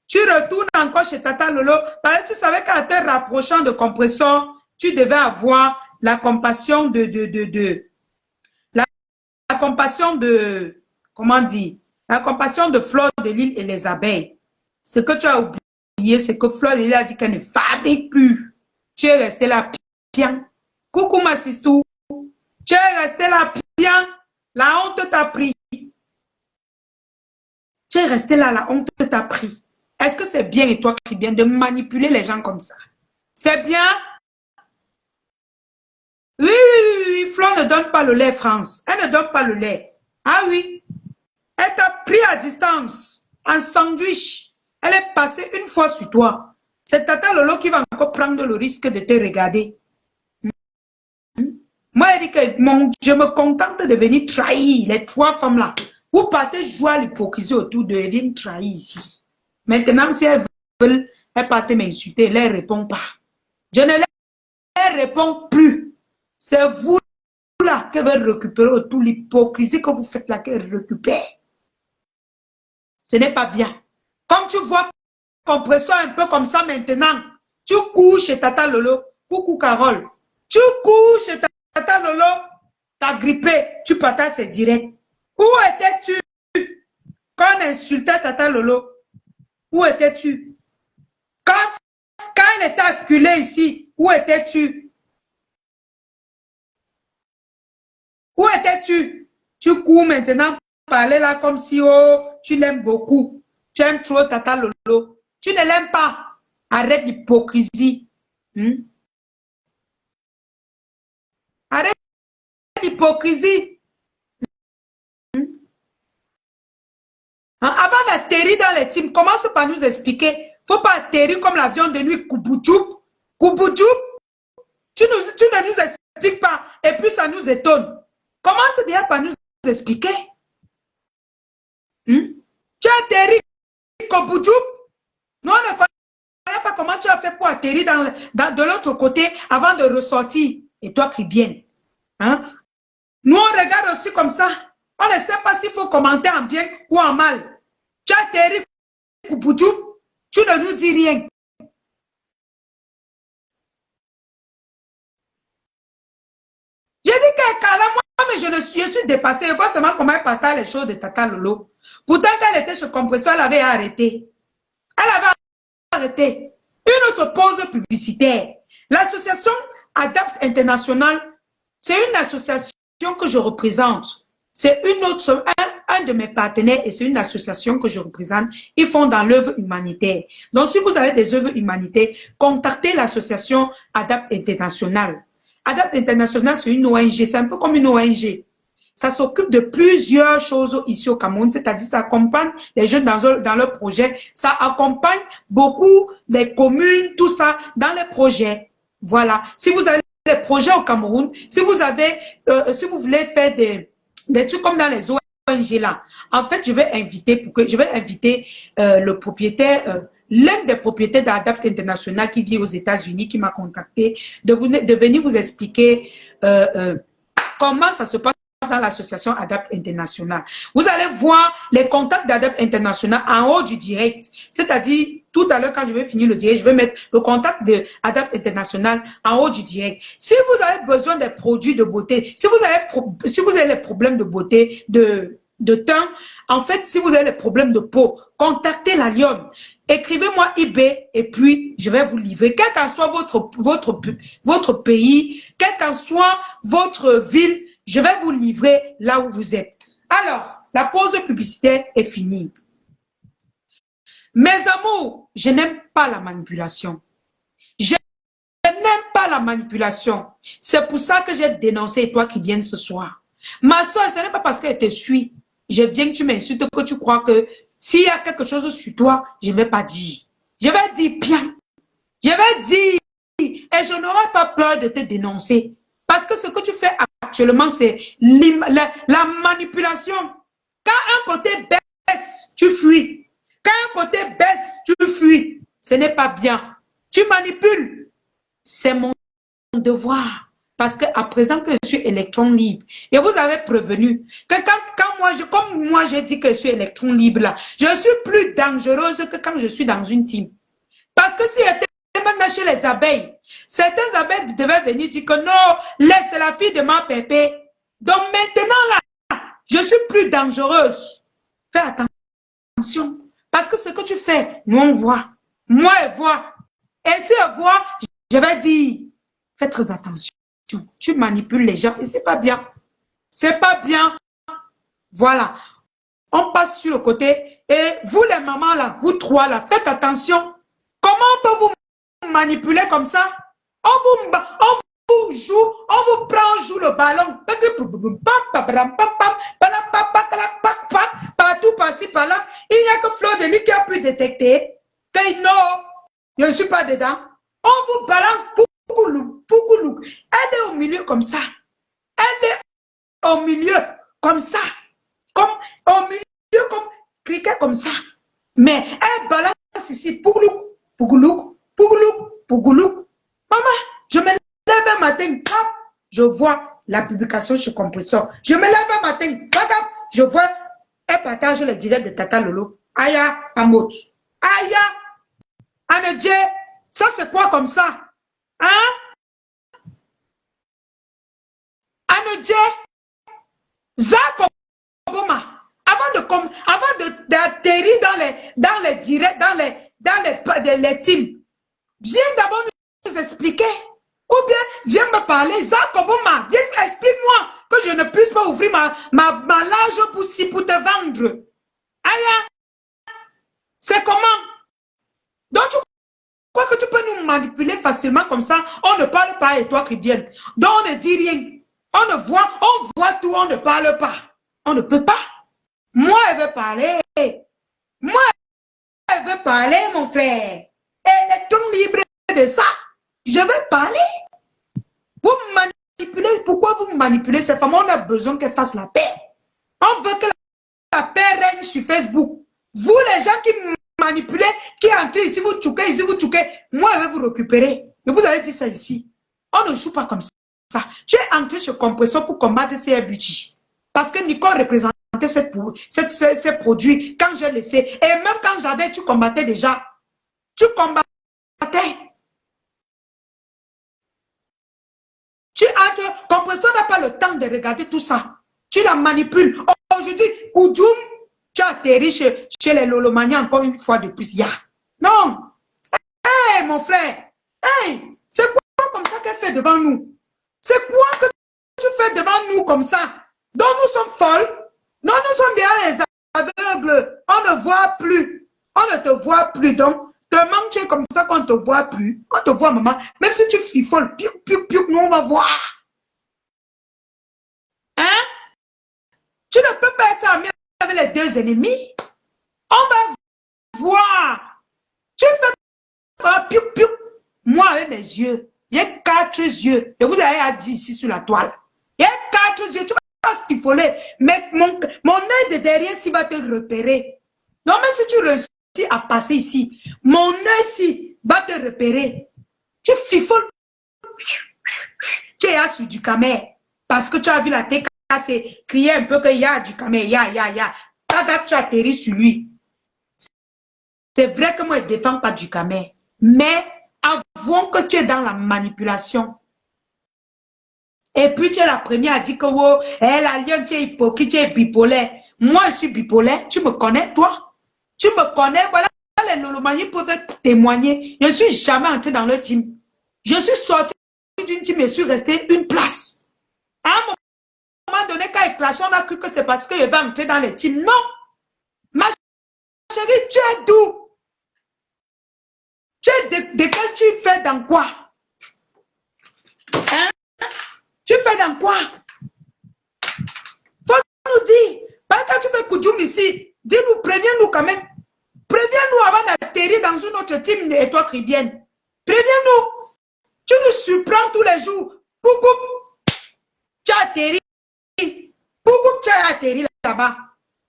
tu retournes encore chez Tata Lolo, parce que tu savais qu'en te rapprochant de compresseur, tu devais avoir la compassion la compassion de, comment dire, la compassion de Fleur de Lille et les abeilles. Ce que tu as oublié, c'est que Fleur de Lille a dit qu'elle ne fabrique plus. Tu es resté là, bien. Coucou ma sistou. Tu es resté là, bien. La honte t'a pris. Tu es resté là, la honte t'a pris. Est-ce que c'est bien et toi qui viens de manipuler les gens comme ça? C'est bien? Oui, oui, oui, oui, Fleur ne donne pas le lait, France. Elle ne donne pas le lait. Ah oui. Elle t'a pris à distance, en sandwich. Elle est passée une fois sur toi. C'est Tata Lolo qui va encore prendre le risque de te regarder. Moi, elle dit que je me contente de venir trahir les trois femmes-là. Vous partez jouer à l'hypocrisie autour de Evelyne trahir ici. Maintenant, si elles veulent, elles partent m'insulter, elles ne répondent pas. Je ne leur réponds plus. C'est vous là qui veulent récupérer autour l'hypocrisie que vous faites là, qu'elle récupère. Ce n'est pas bien. Comme tu vois compresseur un peu comme ça maintenant, tu cours chez Tata Lolo. Coucou Carole. Tu cours chez Tata Lolo. grippé, tu partages ses directs. Où étais-tu quand on insultait Tata Lolo? Où étais-tu? Quand elle était acculée ici, où étais-tu? Où étais-tu? Tu cours maintenant parler là comme si oh, tu l'aimes beaucoup. Tu aimes trop Tata Lolo. Tu ne l'aimes pas. Arrête l'hypocrisie. Arrête l'hypocrisie. Avant d'atterrir dans les teams, commence par nous expliquer. Il ne faut pas atterrir comme l'avion de nuit Kouboujoub. Kouboujoub, tu ne nous expliques pas. Et puis ça nous étonne. Commence déjà par nous expliquer. Tu as atterri Kouboujoub. Nous, on ne connaît pas comment tu as fait pour atterrir de l'autre côté avant de ressortir. Et toi, crie bien. Nous, on regarde aussi comme ça. On ne sait pas s'il faut commenter en bien ou en mal. Tu as atterri Kouboujoub. Tu ne nous dis rien. J'ai dit que Kala, moi, mais je suis dépassée. Je vois seulement comment elle partage les choses de Tata Lolo. Pourtant, quand elle était chez Compresseur, elle avait arrêté. Elle avait arrêté. Une autre pause publicitaire. L'association Adapt International, c'est une association que je représente. C'est un de mes partenaires et c'est une association que je représente. Ils font dans l'œuvre humanitaire. Donc, si vous avez des œuvres humanitaires, contactez l'association Adapt International. Adapt International, c'est une ONG. C'est un peu comme une ONG. Ça s'occupe de plusieurs choses ici au Cameroun, c'est-à-dire ça accompagne les jeunes dans leur projet, ça accompagne beaucoup les communes, tout ça, dans les projets. Voilà. Si vous avez des projets au Cameroun, si vous voulez faire des trucs comme dans les ONG là, en fait, je vais inviter le propriétaire, l'un des propriétaires d'Adapt International qui vit aux États-Unis, qui m'a contacté, de venir vous expliquer comment ça se passe dans l'association Adapt International. Vous allez voir les contacts d'Adapt International en haut du direct. C'est-à-dire, tout à l'heure, quand je vais finir le direct, je vais mettre le contact de Adapt International en haut du direct. Si vous avez besoin des produits de beauté, si vous avez des problèmes de beauté, de teint, en fait, si vous avez des problèmes de peau, contactez la Lyon. Écrivez-moi eBay et puis je vais vous livrer. Quel qu'en soit votre pays, quelle qu'en soit votre ville, je vais vous livrer là où vous êtes. Alors, la pause publicitaire est finie. Mes amours, je n'aime pas la manipulation. Je n'aime pas la manipulation. C'est pour ça que j'ai dénoncé toi qui viens ce soir. Ma soeur, ce n'est pas parce qu'elle te suit. Je viens que tu m'insultes, que tu crois que s'il y a quelque chose sur toi, je ne vais pas dire. Je vais dire bien. Je vais dire et je n'aurai pas peur de te dénoncer. Parce que ce que tu fais actuellement, c'est la manipulation. Quand un côté baisse, tu fuis. Quand un côté baisse, tu fuis. Ce n'est pas bien. Tu manipules. C'est mon devoir. Parce qu'à présent que je suis électron libre, et vous avez prévenu que comme moi j'ai dit que je suis électron libre là, je suis plus dangereuse que quand je suis dans une team. Parce que si j'étais même chez les abeilles, certaines abeilles devaient venir dire que non, laisse la fille de ma pépé. Donc maintenant là, je suis plus dangereuse. Fais attention. Parce que ce que tu fais, nous on voit. Moi elle voit. Et si elle voit, je vais dire, fais très attention. Tu manipules les gens et c'est pas bien. C'est pas bien. Voilà. On passe sur le côté et vous les mamans là, vous trois là, faites attention. Comment on peut vous manipuler comme ça? On vous joue, on vous prend, joue le ballon. Partout, par-ci, par-là. Il n'y a que Fleur de Lys qui a pu détecter que non, je ne suis pas dedans. On vous balance beaucoup. Elle est au milieu comme ça. Elle est au milieu comme ça. Comme au milieu, comme cricket comme ça. Mais elle balance ici, pougoulou. Maman, je me lève un matin, je vois la publication chez Compresseur. Je me lève un matin, je vois, elle partage les directs de Tata Lolo. Aya, Amot. Aya, Anedje, ça c'est quoi comme ça? Hein? Anedje, Zach Obama, avant d'atterrir dans les directs, dans les teams, viens d'abord nous expliquer. Ou bien, viens me parler. Zach Obama, viens explique-moi que je ne puisse pas ouvrir ma large pour te vendre. Aïe, c'est comment? Donc, tu crois que tu peux nous manipuler facilement comme ça? On ne parle pas et toi qui viens. Donc, on ne dit rien. On voit tout, on ne parle pas. On ne peut pas. Moi, elle veut parler. Moi, elle veut parler, mon frère. Elle est toute libre de ça. Je veux parler. Vous me manipulez. Pourquoi vous me manipulez ces femmes? On a besoin qu'elles fassent la paix. On veut que la paix règne sur Facebook. Vous, les gens qui me manipulez, qui entrent ici, vous tchouquez, ici, vous tchouquez. Moi, je vais vous récupérer. Et vous allez dire ça ici. On ne joue pas comme ça. Tu es entré chez Compression pour combattre ces budgets. Parce que Nicole représentait ces produits quand j'ai laissé. Et même quand j'avais, tu combattais déjà. Tu combattais. Tu entres, Compression n'a pas le temps de regarder tout ça. Tu la manipules. Aujourd'hui, Koudoum, tu as atterri chez les Lolomania encore une fois de plus. Non. Hey, mon frère. Hey, c'est quoi comme ça qu'elle fait devant nous? C'est quoi que tu fais devant nous comme ça? Donc nous sommes folles. Donc nous sommes derrière les aveugles. On ne voit plus. On ne te voit plus. Donc, demain tu es comme ça qu'on ne te voit plus. On te voit, maman. Même si tu fifoles, nous on va voir. Hein? Tu ne peux pas être ami avec les deux ennemis. On va voir. Tu fais quoi? Moi avec mes yeux. J'ai 4 yeux. Et vous avez dit ici sur la toile. Il y a 4 yeux. Tu vas fifoler. Mais mon œil de derrière s'il va te repérer. Non, mais si tu réussis à passer ici, mon œil ici va te repérer. Tu fifoles. Tu es sur du camé. Parce que tu as vu la tête casser. Crier un peu qu'il y a du camé. Ya. Tu atterris sur lui. C'est vrai que moi, je ne défends pas du camé. Mais avouons que tu es dans la manipulation. Et puis tu es la première à dire que oh, l'alliance, tu es hypocrite, tu es bipolaire. Moi, je suis bipolaire. Tu me connais, toi? Tu me connais? Voilà, les Lolomani peuvent témoigner. Je ne suis jamais entré dans leur team. Je suis sorti d'une team et je suis resté une place. À un moment donné, quand il clashait, on a cru que c'est parce que je vais entrer dans les teams. Non. Ma chérie, tu es d'où? Tu es de quel tu fais dans quoi? Hein? Tu fais dans quoi? Faut nous dire. Quand tu fais Koudoum ici, dis-nous, préviens-nous quand même. Préviens-nous avant d'atterrir dans une autre team et toi qui viennent. Préviens-nous. Tu nous surprends tous les jours. Coucou. Tu as atterri. Coucou, tu as atterri là-bas.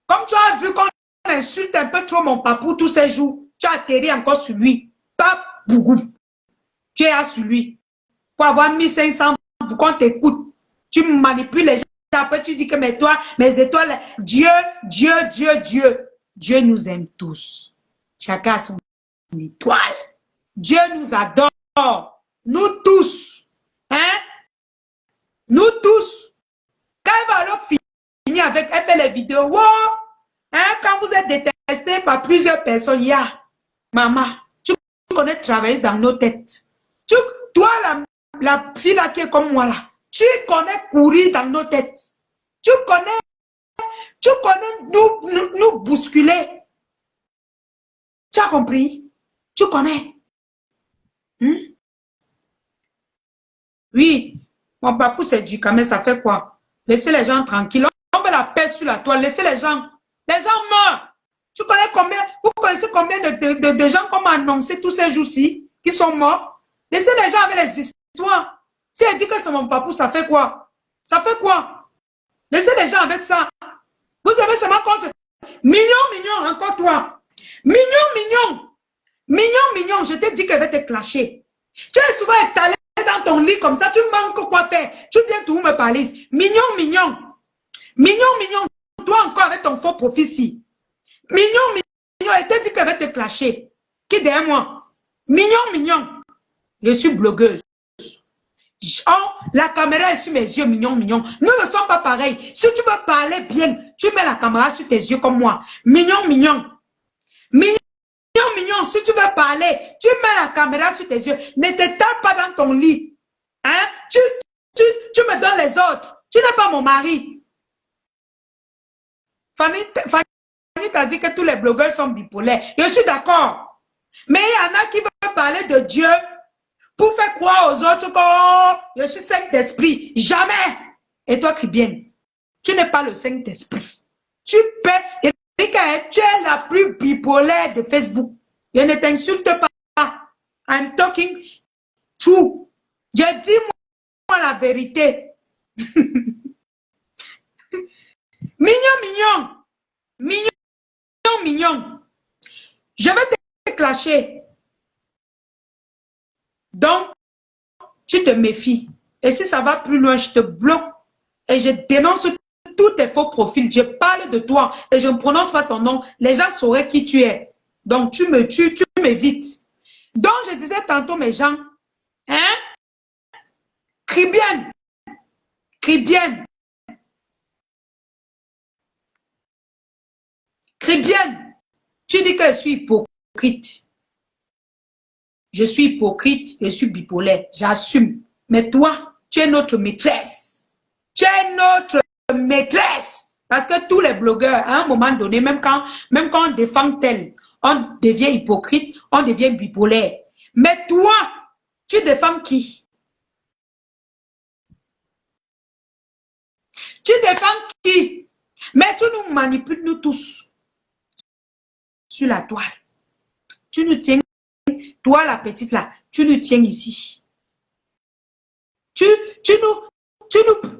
Comme tu as vu qu'on insulte un peu trop mon papou tous ces jours, tu as atterri encore sur lui. Pas Bougou. Tu es sur lui. Pour avoir 1500 pour qu'on t'écoute. Tu manipules les gens. Après, tu dis que mais toi, mes étoiles, Dieu nous aime tous. Chacun a son étoile. Dieu nous adore. Nous tous. Hein? Nous tous. Quand elle va alors finir avec, elle fait les vidéos. Wow! Hein? Quand vous êtes détesté par plusieurs personnes, maman, tu connais travailler dans nos têtes. Toi, la fille là qui est comme moi là, tu connais courir dans nos têtes. Tu connais nous bousculer. Tu as compris? Tu connais? Oui, mon papou c'est du camé, ça fait quoi? Laissez les gens tranquilles. On veut la paix sur la toile. Laissez les gens. Les gens meurent. Tu connais combien? Vous connaissez combien de gens qu'on m'a annoncé tous ces jours-ci qui sont morts? Laissez les gens avec les histoires. Si elle dit que c'est mon papou, ça fait quoi? Ça fait quoi? Laissez les gens avec ça. Vous avez seulement cause. Mignon, encore toi. Mignon, je t'ai dit qu'elle va te clasher. Tu es souvent étalé dans ton lit comme ça, tu manques quoi faire. Tu viens tout me parler. Mignon. Toi encore avec ton faux profil ici. Mignon, elle t'a dit qu'elle va te clasher. Qui derrière moi? Mignon. Je suis blogueuse. Oh, la caméra est sur mes yeux, mignon, mignon. Nous ne sommes pas pareils. Si tu veux parler bien, tu mets la caméra sur tes yeux comme moi. Mignon, mignon. Mignon, mignon. Si tu veux parler, tu mets la caméra sur tes yeux. Ne te tape pas dans ton lit. Hein? Tu me donnes les ordres. Tu n'es pas mon mari. Fanny t'a dit que tous les blogueurs sont bipolaires. Je suis d'accord. Mais il y en a qui veulent parler de Dieu pour faire croire aux autres que je suis Saint-Esprit. Jamais. Et toi, Cribienne, tu n'es pas le Saint-Esprit. Tu peux. Tu es la plus bipolaire de Facebook. Je ne t'insulte pas. I'm talking true. Je dis moi la vérité. Mignon, mignon. Mignon, mignon. Je vais te clasher. Donc, tu te méfies. Et si ça va plus loin, je te bloque. Et je dénonce tous tes faux profils. Je parle de toi et je ne prononce pas ton nom. Les gens sauraient qui tu es. Donc, tu me tues, tu m'évites. Donc, je disais tantôt, mes gens, hein? Crie bien. Crie bien. Crie bien. Tu dis que je suis hypocrite. Je suis hypocrite, je suis bipolaire. J'assume. Mais toi, tu es notre maîtresse. Tu es notre maîtresse. Parce que tous les blogueurs, à un moment donné, même quand on défend tel, on devient hypocrite, on devient bipolaire. Mais toi, tu défends qui? Tu défends qui? Mais tu nous manipules, nous tous, sur la toile. Tu nous tiens, toi la petite là, tu nous tiens ici.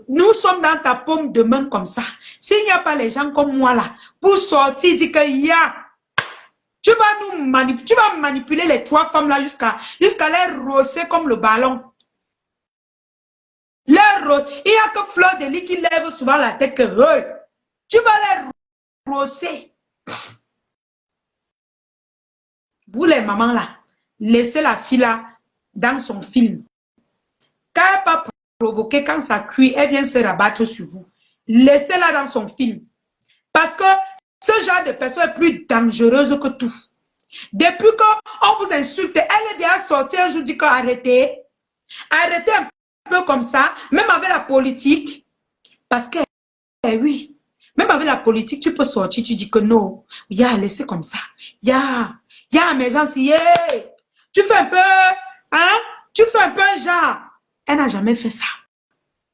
Nous sommes dans ta paume de main comme ça. S'il n'y a pas les gens comme moi là, pour sortir, dire qu'il y a, tu vas manipuler les trois femmes là jusqu'à les rosser comme le ballon. Il n'y a que Fleur de Lis qui lève souvent la tête que tu vas les rosser. Vous les mamans là, laissez la fille là dans son film. Quand elle n'est pas provoquée, quand ça cuit, elle vient se rabattre sur vous. Laissez-la dans son film. Parce que ce genre de personne est plus dangereuse que tout. Depuis qu'on vous insulte, elle est déjà sortie un jour, dit qu'arrêtez. Arrêtez un peu comme ça, même avec la politique. Parce que, oui, même avec la politique, tu peux sortir, tu dis que non. Laissez comme ça. Émergence, tu fais un peu, hein? Tu fais un peu genre. Elle n'a jamais fait ça.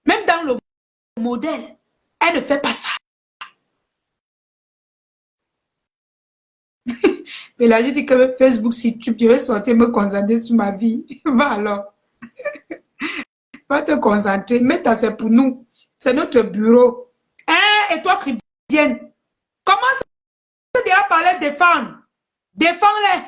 Même dans le modèle, elle ne fait pas ça. Mais là, je dis que Facebook, si tu veux sortir, me concentrer sur ma vie, va alors. Va te concentrer. Mais ça, c'est pour nous. C'est notre bureau. Hein? Et toi, Cribienne, commence à déjà parler des femmes. Défends-les.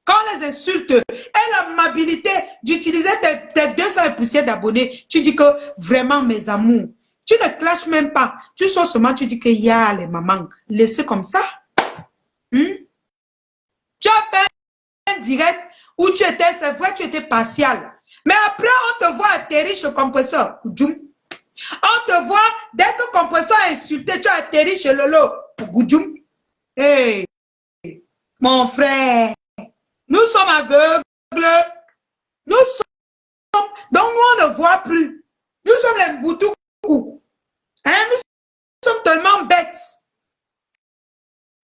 Quand on les insulte, et l'amabilité d'utiliser tes 200 poussières d'abonnés, tu dis que vraiment mes amours, tu ne clashes même pas. Tu sors seulement, tu dis que y a les mamans. Laissez comme ça. Tu as fait un direct où tu étais, c'est vrai, tu étais partial. Mais après, on te voit atterrir chez le compresseur. On te voit, dès que le compresseur a insulté, tu as atterri chez Lolo. Hey, mon frère. Nous sommes aveugles. Nous sommes... Donc, nous, on ne voit plus. Nous sommes les Mboutoukou. Hein? Nous sommes tellement bêtes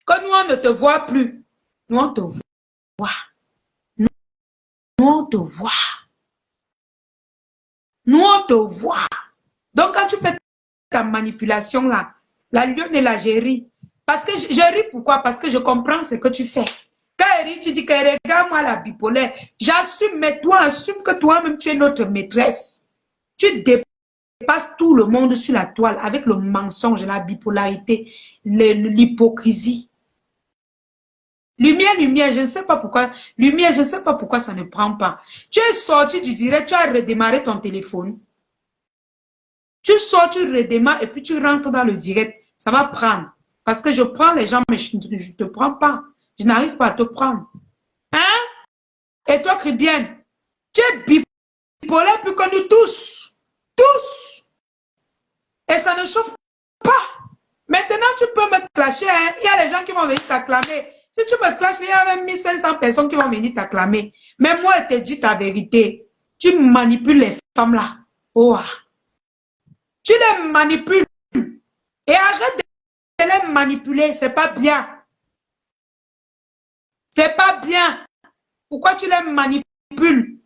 que nous, on ne te voit plus. Nous, on te voit. Nous, on te voit. Nous, on te voit. Donc, quand tu fais ta manipulation, là, la lionne et la gérie. Parce que je ris, pourquoi? Parce que je comprends ce que tu fais. Tu dis que regarde-moi la bipolaire. J'assume, mais toi, assume que toi-même, tu es notre maîtresse. Tu dépasses tout le monde sur la toile avec le mensonge, la bipolarité, l'hypocrisie. Lumière, je ne sais pas pourquoi. Lumière, je ne sais pas pourquoi ça ne prend pas. Tu es sorti du direct, tu as redémarré ton téléphone. Tu sors, tu redémarres et puis tu rentres dans le direct. Ça va prendre. Parce que je prends les gens, mais je ne te prends pas. Je n'arrive pas à te prendre. Hein? Et toi, Cribienne, tu es bipolaire plus que nous tous. Tous. Et ça ne chauffe pas. Maintenant, tu peux me clasher. Hein. Il y a des gens qui vont venir t'acclamer. Si tu me clashes, il y a même 1500 personnes qui vont venir t'acclamer. Mais moi, je te dis ta vérité. Tu manipules les femmes là. Oh. Tu les manipules. Et arrête de les manipuler. C'est pas bien. C'est pas bien. Pourquoi tu les manipules?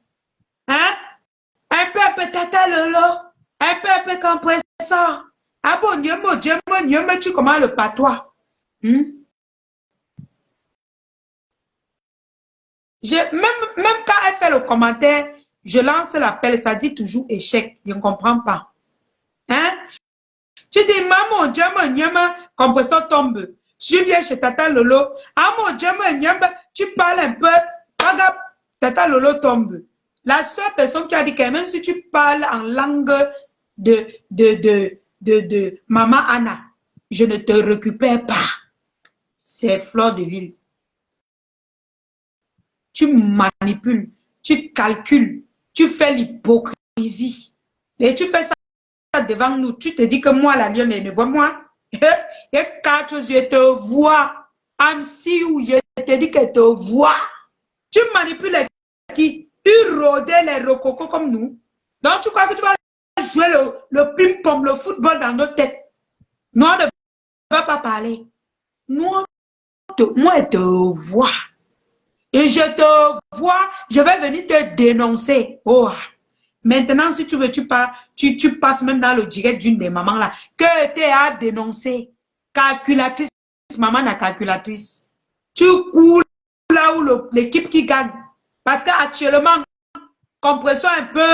Hein? Un peu tata lolo. Un peu compresseur. Ah bon, Dieu, tu comment le patois? Même quand elle fait le commentaire, je lance l'appel, ça dit toujours échec. Je ne comprends pas. Hein? Tu dis, maman, Dieu, compresseur tombe. Je viens chez Tata Lolo. Ah mon Dieu, tu parles un peu. Regarde, Tata Lolo tombe. La seule personne qui a dit que même si tu parles en langue de Maman Anna, je ne te récupère pas. C'est Fleur de Lille. Tu manipules, tu calcules, tu fais l'hypocrisie. Et tu fais ça devant nous. Tu te dis que moi, la lionne, ne voit moi. Et quatre yeux te voient. Amsi où je te dis que te voit. Tu manipules qui? Tu rôdais les rococos comme nous. Donc tu crois que tu vas jouer le ping-pong, le football dans nos têtes. Nous, on ne va pas parler. Moi, je te vois. Et je te vois, je vais venir te dénoncer. Oh. Maintenant, si tu veux, tu passes même dans le direct d'une des mamans là, que tu as dénoncé. Calculatrice, maman la calculatrice. Tu cours là où l'équipe qui gagne. Parce qu'actuellement, compression un peu,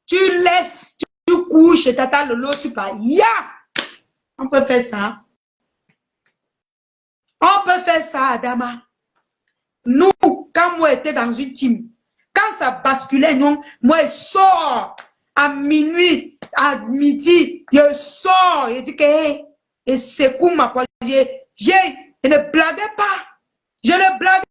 tu laisses, tu cours chez Tata Lolo, tu pars. Ya! On peut faire ça. On peut faire ça, Adama. Nous, quand moi j'étais dans une team, quand ça basculait, non, moi je sors à minuit, à midi, je sors, je dis que, hey, et c'est quoi ma poignée, je ne blaguais pas, je ne blaguais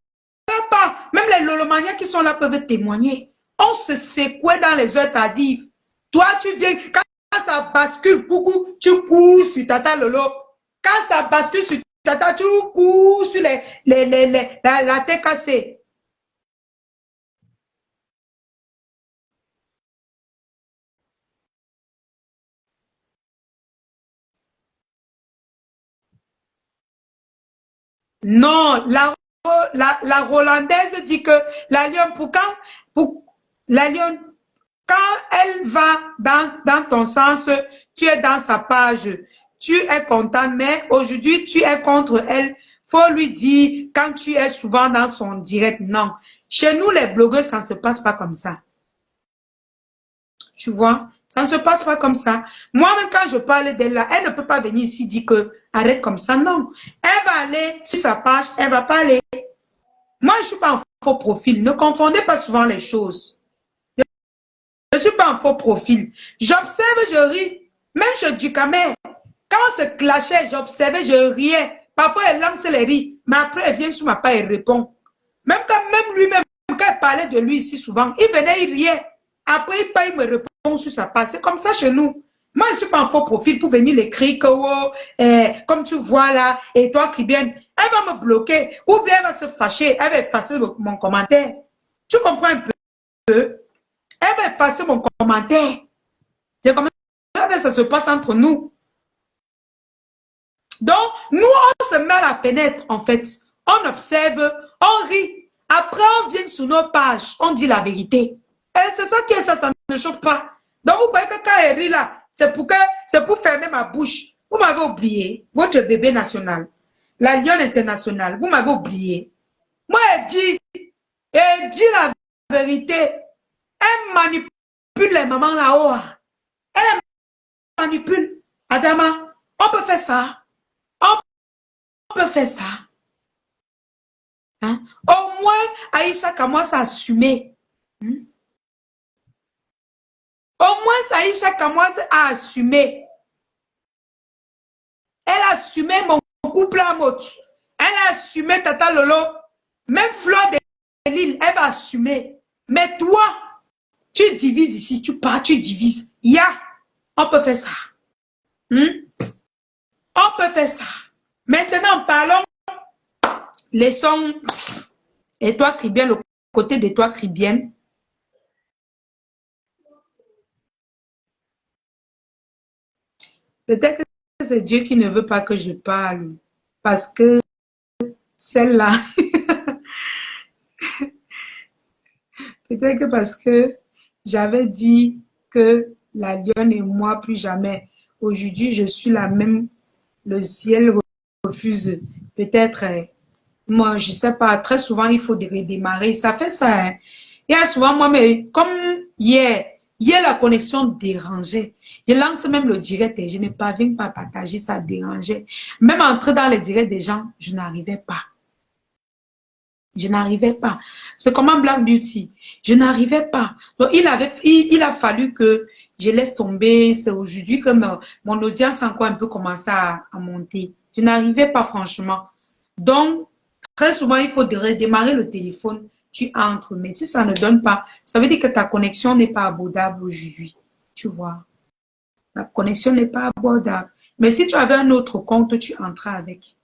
pas, même les lolomaniens qui sont là peuvent témoigner, on se secouait dans les heures tardives, toi tu viens, quand ça bascule, coucou, tu cours sur Tata Lolo, quand ça bascule sur Tata, tu cours sur la tête cassée. Non, la Rolandaise dit que la lionne, la lionne, quand elle va dans ton sens, tu es dans sa page, tu es content, mais aujourd'hui, tu es contre elle. Faut lui dire, quand tu es souvent dans son direct, non. Chez nous, les blogueurs, ça ne se passe pas comme ça. Tu vois, ça ne se passe pas comme ça. Moi-même, quand je parle d'elle là, elle ne peut pas venir ici dire que arrête comme ça. Non. Elle va aller sur sa page, elle va parler. Moi, je ne suis pas en faux profil. Ne confondez pas souvent les choses. Je ne suis pas en faux profil. J'observe, je ris. Même je dis quand même. Quand on se clashait, j'observais, je riais. Parfois, elle lance les rires. Mais après, elle vient sur ma page et répond. Même lui-même, quand elle parlait de lui ici souvent, il venait, il riait. Après, il me répond sur sa page. C'est comme ça chez nous. Moi, je ne suis pas en faux profil pour venir l'écrire que, oh, comme tu vois là, et toi qui viens, elle va me bloquer. Ou bien elle va se fâcher, elle va effacer mon commentaire. Tu comprends un peu? Elle va effacer mon commentaire. C'est comme ça que ça se passe entre nous. Donc, nous, on se met à la fenêtre, en fait. On observe, on rit. Après, on vient sur nos pages, on dit la vérité. Et c'est ça qui est ça, ça ne choque pas. Donc, vous voyez que quand elle rit là, c'est pour fermer ma bouche. Vous m'avez oublié, votre bébé national, la lionne internationale, vous m'avez oublié. Moi, elle dit la vérité. Elle manipule les mamans là-haut. Elle manipule. Adama, on peut faire ça. On peut faire ça. Hein? Au moins, Aïcha commence à assumer. Au moins, Aïcha commence à assumer. Elle a assumé mon couple à Motu. Elle a assumé Tata Lolo. Même Fleur de Lille, elle va assumer. Mais toi, Tu divises ici, tu pars, tu divises. On peut faire ça. On peut faire ça. Maintenant, parlons. Laissons Étoile Cribienne, le côté d'Étoile Cribienne. Peut-être que c'est Dieu qui ne veut pas que je parle. Parce que celle-là, peut-être que parce que j'avais dit que la lionne et moi, plus jamais. Aujourd'hui, je suis la même. Le ciel refuse. Peut-être, moi, je sais pas, très souvent, il faut redémarrer. Ça fait ça. Hein. Il y a souvent, moi, mais comme hier, la connexion dérangeait. Je lance même le direct et je ne parviens pas à partager, ça dérangeait. Même entrer dans le direct des gens, je n'arrivais pas. Je n'arrivais pas. C'est comme un Black Beauty. Je n'arrivais pas. Donc, il a fallu que je laisse tomber. C'est aujourd'hui que mon audience a encore un peu commencé à monter. Je n'arrivais pas, franchement. Donc, très souvent, il faut redémarrer le téléphone. Tu entres. Mais si ça ne donne pas, ça veut dire que ta connexion n'est pas abordable aujourd'hui. Tu vois. La connexion n'est pas abordable. Mais si tu avais un autre compte, tu entras avec.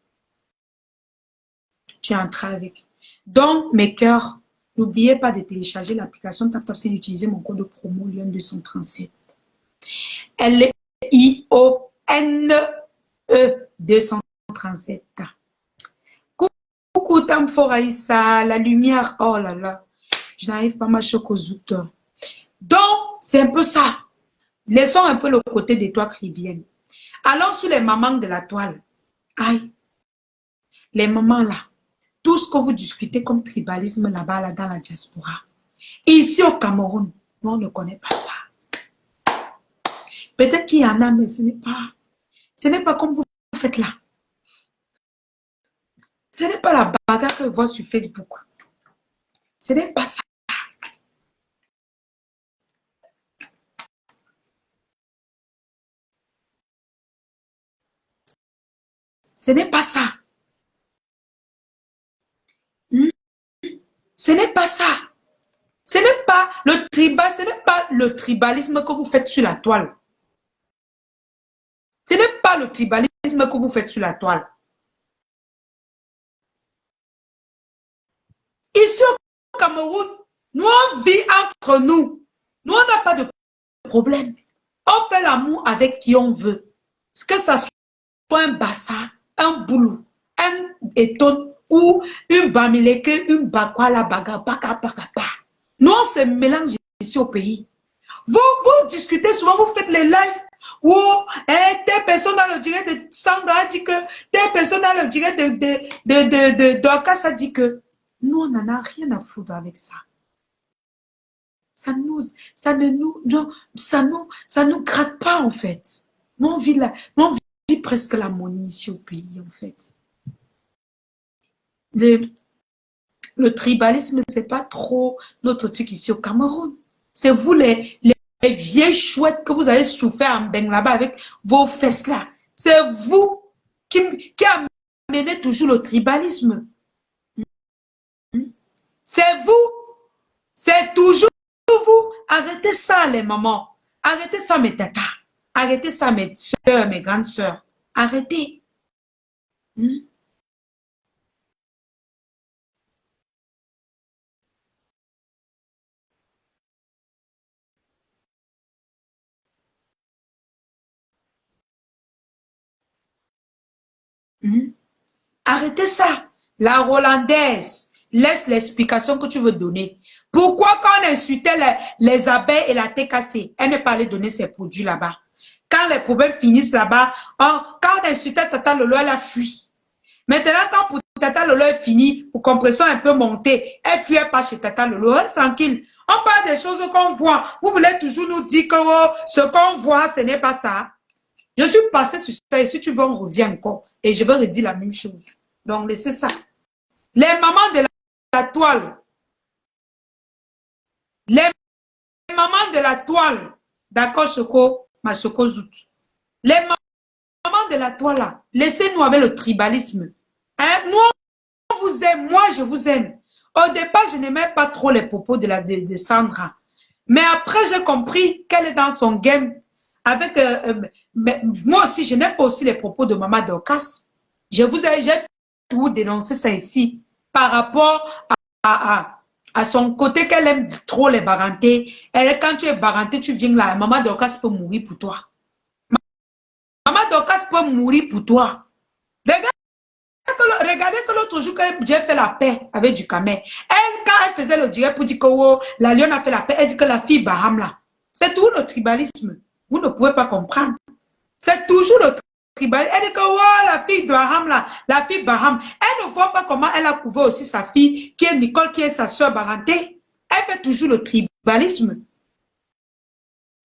Tu entras avec. Donc, mes cœurs, n'oubliez pas de télécharger l'application TapTap et d'utiliser mon code de promo Lyon237. L-I-O-N-E 237. Coucou Tamfo Raïssa, la lumière, oh là là, je n'arrive pas à marcher au zout. Donc, c'est un peu ça. Laissons un peu le côté des toiles cribiennes. Allons sur les mamans de la toile. Aïe, les mamans là. Tout ce que vous discutez comme tribalisme là-bas, là, dans la diaspora. Ici au Cameroun, nous, on ne connaît pas ça. Peut-être qu'il y en a, mais ce n'est pas comme vous faites là. Ce n'est pas la bagarre que je vois sur Facebook. Ce n'est pas ça. Ce n'est pas ça. Ce n'est pas ça. Ce n'est pas le tribalisme que vous faites sur la toile. Ce n'est pas le tribalisme que vous faites sur la toile. Ici au Cameroun, nous on vit entre nous. Nous on n'a pas de problème. On fait l'amour avec qui on veut. Que ça soit un bassa, un boulou, un éton ou une bamileke, une bakwala baga, baka. Nous on se mélange ici au pays. Vous discutez souvent, vous faites les lives où telle personne dans le direct de Sandra dit que, telle personne dans le direct de Dorcas a dit que, nous on n'en a rien à foutre avec ça. Ça nous gratte pas en fait. Nous on vit presque la monnaie ici au pays en fait. Le tribalisme, c'est pas trop notre truc ici au Cameroun. C'est vous les vieilles chouettes que vous avez souffert en beng là-bas avec vos fesses là. C'est vous qui amenez toujours le tribalisme. C'est vous. C'est toujours vous. Arrêtez ça les mamans. Arrêtez ça mes tatas. Arrêtez ça mes soeurs, mes grandes soeurs. Arrêtez. Arrêtez ça. La Rolandaise, laisse l'explication que tu veux donner. Pourquoi quand on insultait les abeilles et la TKC, elle n'est pas allée donner ses produits là-bas. Quand les problèmes finissent là-bas, quand on insultait Tata Lolo, elle a fui. Maintenant, quand pour Tata Lolo est fini, pour compression un peu monter, elle fuit pas chez Tata Lolo. Reste tranquille. On parle des choses qu'on voit. Vous voulez toujours nous dire que ce qu'on voit, ce n'est pas ça. Je suis passée sur ça et si tu veux, on revient encore. Et je vais redire la même chose. Donc, laissez ça. Les mamans de la toile. Les mamans de la toile. D'accord, Choco, ma Choco Zout. Les mamans de la toile, là. Laissez-nous avec le tribalisme. Hein? Nous, on vous aime. Moi, je vous aime. Au départ, je n'aimais pas trop les propos de Sandra. Mais après, j'ai compris qu'elle est dans son game. Avec, moi aussi, je n'aime pas aussi les propos de Maman Dorcas. J'ai tout dénoncé ça ici par rapport à son côté qu'elle aime trop les barantés. Elle, quand tu es baranté, tu viens là, Maman Dorcas peut mourir pour toi. Maman Dorcas peut mourir pour toi. Regardez que l'autre jour, quand j'ai fait la paix avec du Camer, elle, quand elle faisait le direct pour dire que oh, la lionne a fait la paix, elle dit que la fille Baham là, c'est tout le tribalisme. Vous ne pouvez pas comprendre. C'est toujours le tribalisme. Elle dit que oh, la fille Baham là, la fille Baham, elle ne voit pas comment elle a couvert aussi sa fille, qui est Nicole, qui est sa soeur Baranté. Elle fait toujours le tribalisme.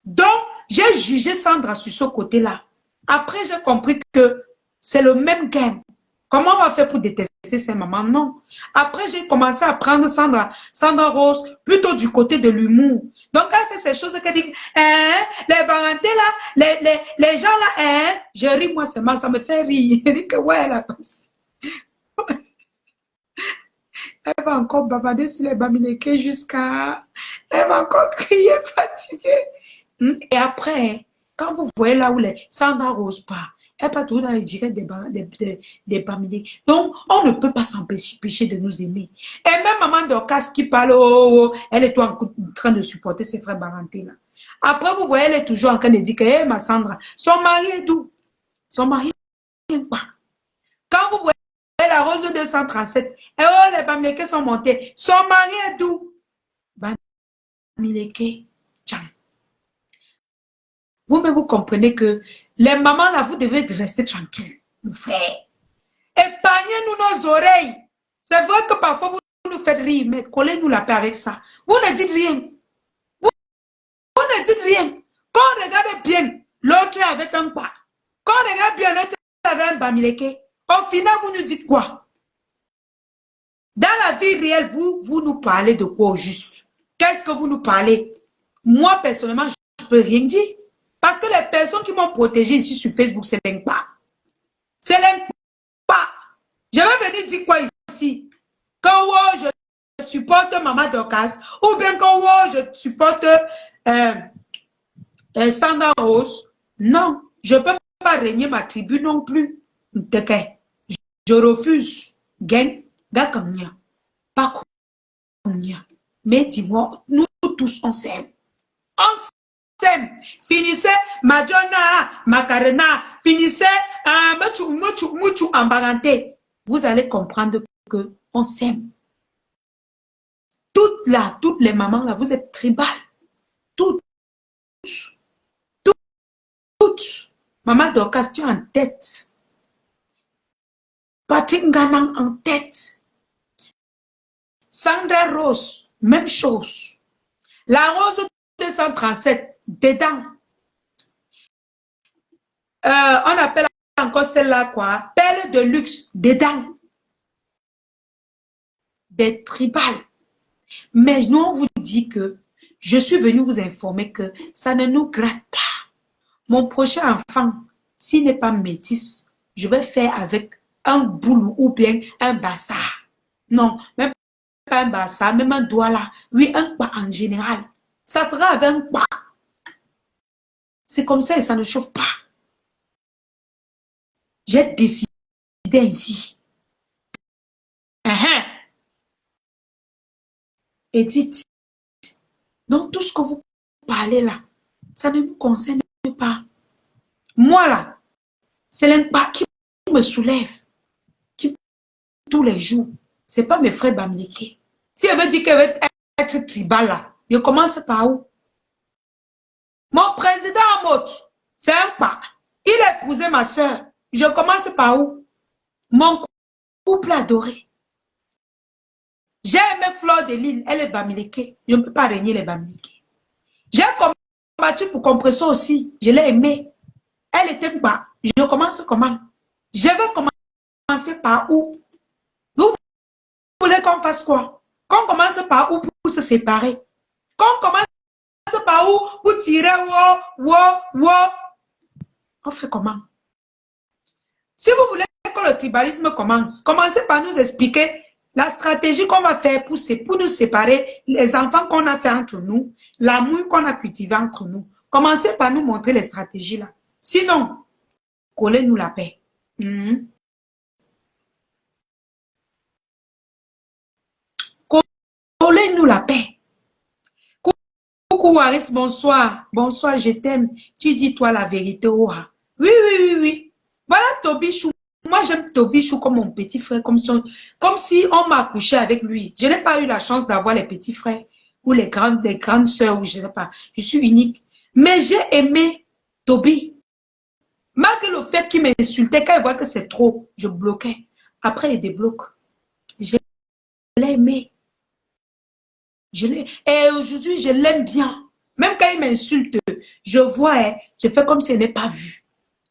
Donc, j'ai jugé Sandra sur ce côté-là. Après, j'ai compris que c'est le même game. Comment on va faire pour détester ses mamans? Non. Après, j'ai commencé à prendre Sandra Rose plutôt du côté de l'humour. Donc, elle fait ces choses qu'elle dit, les parentés là, les gens là, je ris moi seulement, ça me fait rire. Elle dit que ouais, là, comme ça. Elle va encore bavarder sur les bamineke jusqu'à... Elle va encore crier fatiguée. Et après, quand vous voyez là où les Sandra Rose part, elle part toujours dans les directs des bamineke. Donc, on ne peut pas s'empêcher de nous aimer. Et même Maman Dorcas qui parle, oh, elle est en train de supporter ses frères barantés là. Après, vous voyez, elle est toujours en train de dire que, hey, ma Sandra, son mari est d'où? Son mari n'est pas. Quand vous voyez la rose de 237, et oh, les Bamileke sont montés. Son mari est d'où? Bamileke, tcham. Vous-même, vous comprenez que les mamans, là, vous devez rester tranquilles, mon frère. Épargnez-nous nos oreilles. C'est vrai que parfois, vous nous faites rire, mais collez-nous la paix avec ça. Vous ne dites rien. Vous ne dites rien. Quand on regarde bien, l'autre est avec un pas. Quand on regarde bien, l'autre est avec un Bamileke. Au final, vous nous dites quoi? Dans la vie réelle, vous nous parlez de quoi au juste? Qu'est-ce que vous nous parlez? Moi, personnellement, je ne peux rien dire. Parce que les personnes qui m'ont protégé ici sur Facebook, c'est l'impa. C'est l'impa. Je vais venir dire quoi ici? Quand oh, je supporte Maman Dorcas, ou bien quand oh, je supporte Sandra Rose. Non, je ne peux pas régner ma tribu non plus. Je refuse. Gang, gakamnia. Pas combien. Mais dis-moi, nous tous, on s'aime. On s'aime. Finissez Madonna, Macarena, finissez Muchu en baranté. Vous allez comprendre que on s'aime. Toutes les mamans là, vous êtes tribales. Toutes. Maman Dorcas, tu es en tête. Patrick Nganang en tête. Sandra Rose, même chose. La Rose 237, dedans. On appelle encore celle-là quoi? Perle de luxe, dedans. Des tribales. Mais nous, on vous dit que je suis venu vous informer que ça ne nous gratte pas. Mon prochain enfant, s'il n'est pas métis, je vais faire avec un boulot ou bien un bassard. Non, même pas un bassard, même un doigt là. Oui, un pas en général. Ça sera avec un pas. C'est comme ça et ça ne chauffe pas. J'ai décidé ainsi. Edith, donc tout ce que vous parlez là, ça ne nous concerne pas. Moi là, c'est l'impact qui me soulève, qui tous les jours. C'est pas mes frères Bamileke. Si elle veut dire qu'elle veut être tribal là, je commence par où? Mon président Amot, c'est un pas. Il a épousé ma soeur. Je commence par où? Mon couple adoré. J'ai aimé Fleur de Lille, elle est Bamileke. Je ne peux pas régner les Bamileke. J'ai combattu pour Compresso aussi. Je l'ai aimée. Elle était bas. Je commence comment? Je vais commencer par où? Vous voulez qu'on fasse quoi? Qu'on commence par où pour se séparer? Qu'on commence par où pour tirer On fait comment? Si vous voulez que le tribalisme commence, commencez par nous expliquer La stratégie qu'on va faire pour nous séparer, les enfants qu'on a fait entre nous, l'amour qu'on a cultivé entre nous, commencez par nous montrer les stratégies là. Sinon, collez-nous la paix. Mhm. Collez-nous la paix. Coucou Waris, bonsoir. Bonsoir, je t'aime. Tu dis toi la vérité, Oha. Oui, oui, oui, oui. Voilà Tobichou. Moi, j'aime Tobichou comme mon petit frère, comme si on m'a accouché avec lui. Je n'ai pas eu la chance d'avoir les petits frères ou les grandes sœurs, ou je ne sais pas. Je suis unique. Mais j'ai aimé Tobi. Malgré le fait qu'il m'insultait, quand il voit que c'est trop, je bloquais. Après, il débloque. Je l'ai aimé. Et aujourd'hui, je l'aime bien. Même quand il m'insulte, je vois, hein, je fais comme si elle n'est pas vu.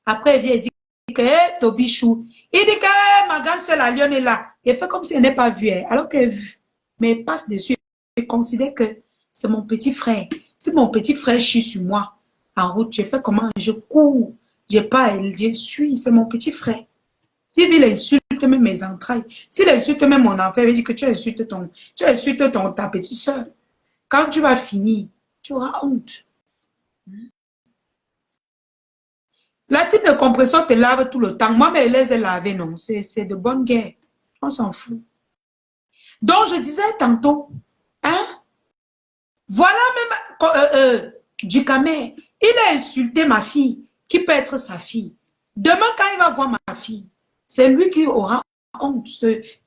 Après, il vient et dit que, hey, Tobichou, il dit que hey, ma grande soeur, la lionne est là. Il fait comme si elle n'est pas vue, hein, alors qu'elle est vue. Mais il passe dessus. Je considère que c'est mon petit frère. Si mon petit frère chie sur moi en route, je fais comment? Je cours. Je pas, je suis, c'est mon petit frère. S'il insulte même mes entrailles, s'il insulte même mon enfant, il veut dire que tu insultes ta petite soeur. Quand tu vas finir, tu auras honte. La type de compression te lave tout le temps. Moi, mais les ai lavés, non. C'est de bonne guerre. On s'en fout. Donc, je disais tantôt, hein, voilà même du Camer. Il a insulté ma fille, qui peut être sa fille. Demain, quand il va voir ma fille, c'est lui qui aura honte.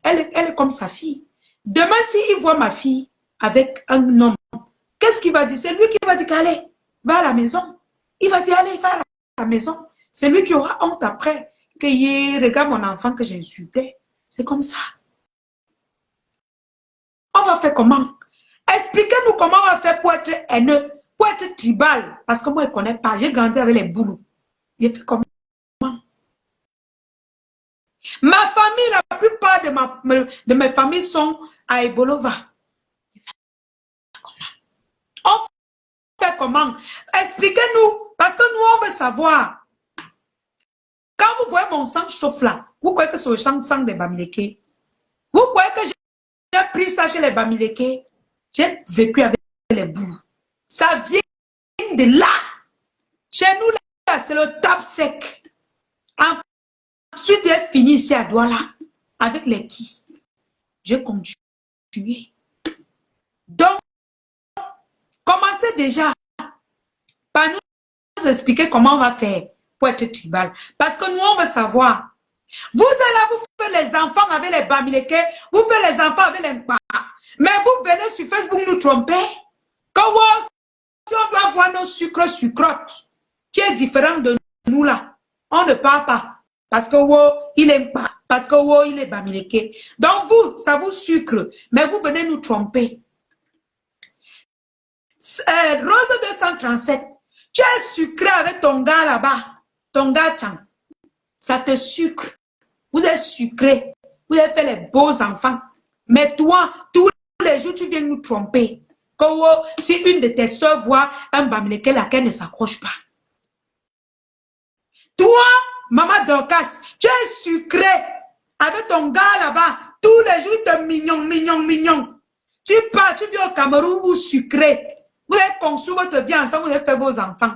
Elle est comme sa fille. Demain, s'il voit ma fille avec un homme, qu'est-ce qu'il va dire? C'est lui qui va dire, allez, va à la maison. Il va dire, allez, va à la maison. C'est lui qui aura honte après. Que regarde mon enfant que j'ai insulté. C'est comme ça. On va faire comment? Expliquez-nous comment on va faire pour être haineux, pour être tribal. Parce que moi, je ne connais pas. J'ai grandi avec les boulots. J'ai fait comment? Ma famille, la plupart de mes familles sont à Ebolova. On fait comment? Expliquez-nous. Parce que nous, on veut savoir. Quand vous voyez mon sang chauffe là, vous croyez que c'est le sang des Bamileke? Vous croyez que j'ai pris ça chez les Bamileke? J'ai vécu avec les boules. Ça vient de là. Chez nous, là, c'est le top sec. Ensuite, j'ai fini ici à Douala avec les qui. J'ai continué. Donc, commencez déjà par nous expliquer comment on va faire pour être tribal. Parce que nous, on veut savoir. Vous êtes là, vous faites les enfants avec les Bamileke, vous faites les enfants avec les Nkpa. Mais vous venez sur Facebook nous tromper. Quand si on doit voir nos sucrottes, qui est différent de nous là, on ne parle pas. Parce que il n'aime pas. Parce que il est Bamileke. Donc vous, ça vous sucre. Mais vous venez nous tromper. Rose 237, tu es sucré avec ton gars là-bas. Ton gars Tchang. Ça te sucre. Vous êtes sucré. Vous avez fait les beaux enfants. Mais toi, tous les jours, tu viens nous tromper. Que si une de tes soeurs voit un Bamileke, laquelle ne s'accroche pas. Toi, Maman Dorcas, tu es sucré avec ton gars là-bas. Tous les jours, tu es mignon. Tu pars, tu viens au Cameroun, vous sucré. Vous avez construit votre vie ensemble, vous avez fait vos enfants.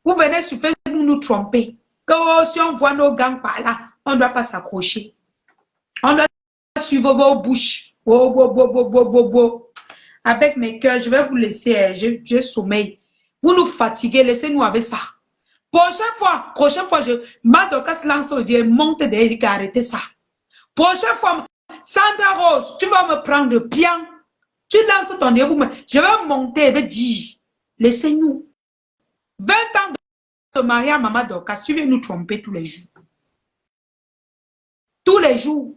Vous venez sur Facebook nous tromper. Que si on voit nos gangs par là, on ne doit pas s'accrocher. On doit suivre vos bouches. Avec mes cœurs, je vais vous laisser. Je sommeil. Vous nous fatiguez, laissez-nous avec ça. Prochaine fois, ma Dorcas lance au Dieu, monte derrière, arrêtez ça. Prochaine fois, Sandra Rose, tu vas me prendre bien. Tu lances ton Dieu, je vais monter, je vais dire, laissez-nous. 20 ans de mariage à Maman Dorcas, tu viens nous tromper tous les jours. Tous les jours.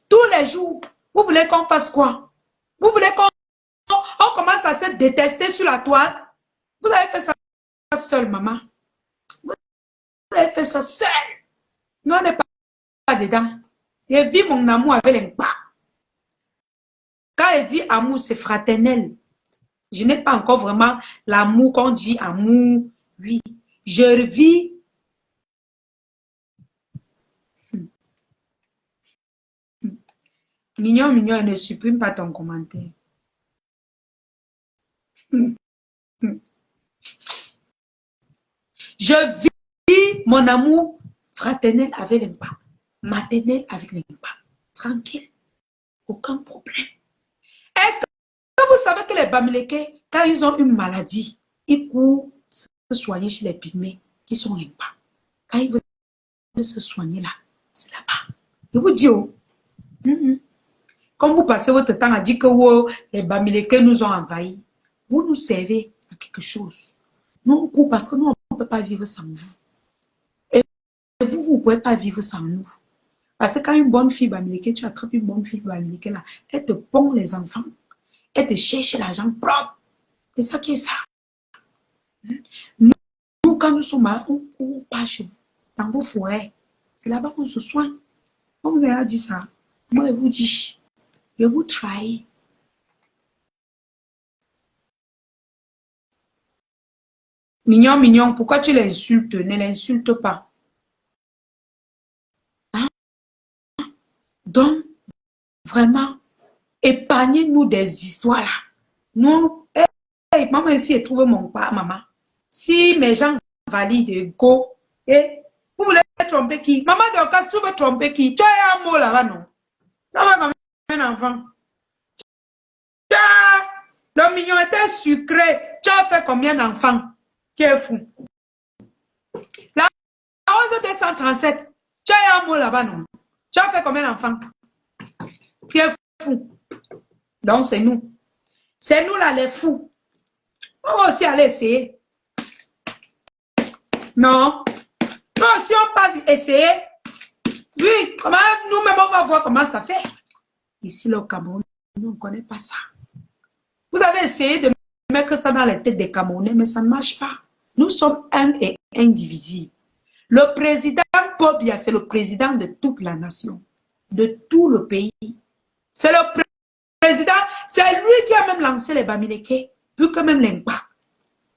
Tous les jours. Vous voulez qu'on fasse quoi? Vous voulez qu'on commence à se détester sur la toile? Vous avez fait ça seul, maman. Vous avez fait ça seul. Nous, on n'est pas dedans. Je vis mon amour avec les pas. Quand elle dit amour, c'est fraternel. Je n'ai pas encore vraiment l'amour qu'on dit amour. Oui, je vis Mignon, mignon, ne supprime pas ton commentaire. Je vis mon amour fraternel avec les pas, maternel avec les pas. Tranquille, aucun problème. Est-ce que vous savez que les Bamileke, quand ils ont une maladie, ils courent se soigner chez les pygmées qui sont les pas. Quand ils veulent se soigner là, c'est là-bas. Je vous dis, oh, comme vous passez votre temps à dire que oh, les Bamileke nous ont envahis, vous nous servez à quelque chose. Nous, on court parce que nous, on ne peut pas vivre sans vous. Et vous, vous ne pouvez pas vivre sans nous. Parce que quand une bonne fille Bamileke, tu attrapes une bonne fille Bamileke là, elle te pond les enfants, elle te cherche l'argent propre. C'est ça qui est ça. Nous, quand nous sommes malades, on part chez vous, dans vos forêts. C'est là-bas qu'on se soigne. On vous a dit ça. Moi, je vous dis, je vous trahis. Mignon, mignon, pourquoi tu l'insultes? Ne l'insulte pas. Hein? Donc, vraiment, épargnez-nous des histoires là. Nous, hey, maman ici, elle trouve mon pas, maman. Si mes gens valident, go. Et vous voulez tromper qui? Maman de cas, tu veux tromper qui? Tu as un mot là-bas, non? Maman comme un enfant. Le mignon était sucré. Tu as fait combien d'enfants? Tu es fou. La 11 237. Tu as un mot là-bas, non? Tu as fait combien d'enfants? Tu es fou. Donc, c'est nous. C'est nous là, les fous. On va aussi aller essayer. Non. Nous aussi, on passe essayer. Oui, comment nous-mêmes, on va voir comment ça fait. Ici, le Cameroun, nous, on ne connaît pas ça. Vous avez essayé de mettre ça dans les têtes des Camerounais, mais ça ne marche pas. Nous sommes un et indivisible. Le président Paul Biya, c'est le président de toute la nation, de tout le pays. C'est le président, c'est lui qui a même lancé les Bamileke, plus que même l'Impa.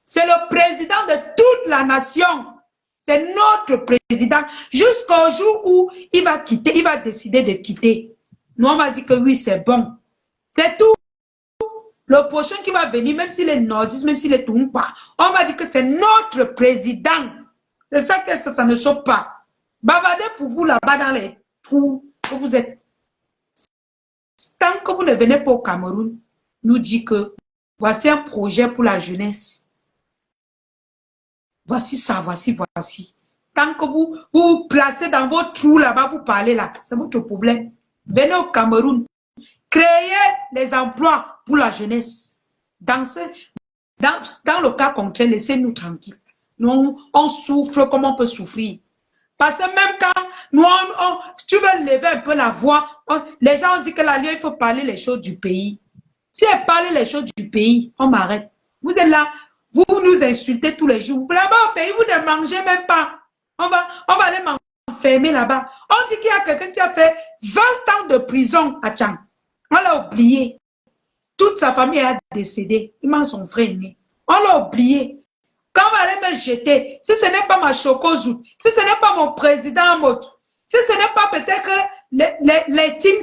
C'est le président de toute la nation. C'est notre président. Jusqu'au jour où il va quitter, il va décider de quitter. Nous, on va dire que oui, c'est bon. C'est tout. Le prochain qui va venir, même s'il est nordiste, même s'il est Toumpa, on va dire que c'est notre président. C'est ça que ça ne choque pas. Bavardez pour vous là-bas dans les trous que vous êtes. Tant que vous ne venez pas au Cameroun, nous dit que voici un projet pour la jeunesse. Voici ça, voici. Tant que vous placez dans vos trous là-bas, vous parlez là, c'est votre problème. Venez au Cameroun. Créez les emplois pour la jeunesse. Dans le cas contraire, laissez-nous tranquilles. Nous, on souffre comme on peut souffrir. Parce que même quand nous, tu veux lever un peu la voix, les gens ont dit que il faut parler les choses du pays. Si elle parle les choses du pays, on m'arrête. Vous êtes là, vous nous insultez tous les jours. Là-bas au pays, vous ne mangez même pas. On va aller m'enfermer là-bas. On dit qu'il y a quelqu'un qui a fait 20 ans de prison à Tchang. On l'a oublié. Toute sa famille a décédé. Il manque son frère aîné. On l'a oublié. Quand on va aller me jeter, si ce n'est pas ma Chokozou, si ce n'est pas mon président Mot, si ce n'est pas peut-être les teams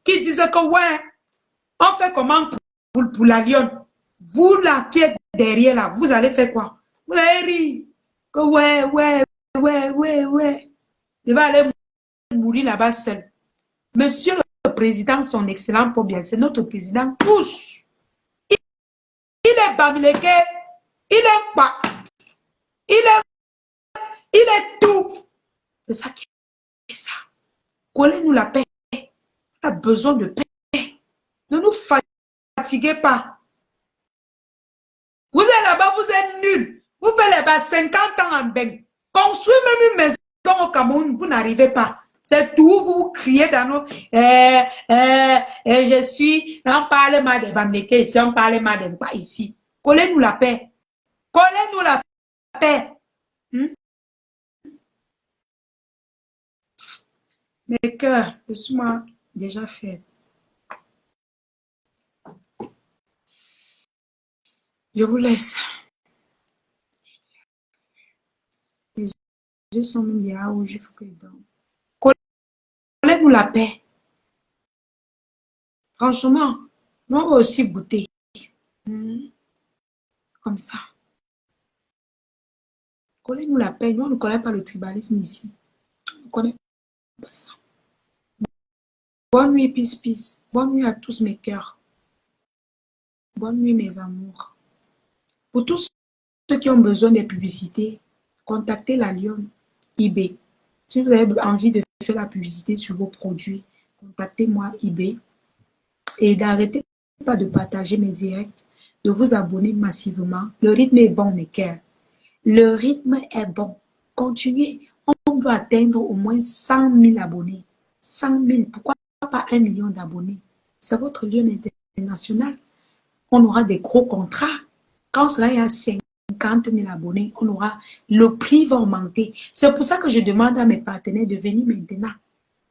qui disent que ouais, on fait comment pour la lionne. Vous là qui êtes derrière là, vous allez faire quoi? Vous allez rire. Que ouais. Il va aller mourir là-bas seul. Monsieur le président, son excellent pour bien, c'est notre président tous. Il est Bamileke, il est pas, il est tout. C'est ça qui est ça. Collez-nous la paix. On a besoin de paix. Ne nous fatiguez pas. Vous êtes là-bas, vous êtes nuls. Vous faites là-bas 50 ans en bain. Construire même une maison au Cameroun, vous n'arrivez pas. C'est tout, vous criez dans nos... je suis... On parle mal de Bamileke ici, on parle mal de pas ici. Collez-nous la paix. Collez-nous la paix. Mes cœurs, je suis déjà fait. Je vous laisse. Les yeux sont mis à rouge, il faut que je dorme. Collez-nous la paix. Franchement, nous on va aussi goûter. Comme ça. Collez-nous la paix. Nous, on ne connaît pas le tribalisme ici. On ne connaît pas ça. Bonne nuit, peace, peace. Bonne nuit à tous mes cœurs. Bonne nuit, mes amours. Pour tous ceux qui ont besoin des publicités, contactez la Lyon eBay. Si vous avez envie de faire la publicité sur vos produits, contactez-moi eBay. Et d'arrêter pas de partager mes directs, de vous abonner massivement. Le rythme est bon, mes cœurs. Le rythme est bon. Continuez. On doit atteindre au moins 100 000 abonnés. 100 000. Pourquoi pas 1 million d'abonnés? C'est votre Lyon international. On aura des gros contrats. Quand on sera à 50 000 abonnés, on aura, le prix va augmenter. C'est pour ça que je demande à mes partenaires de venir maintenant.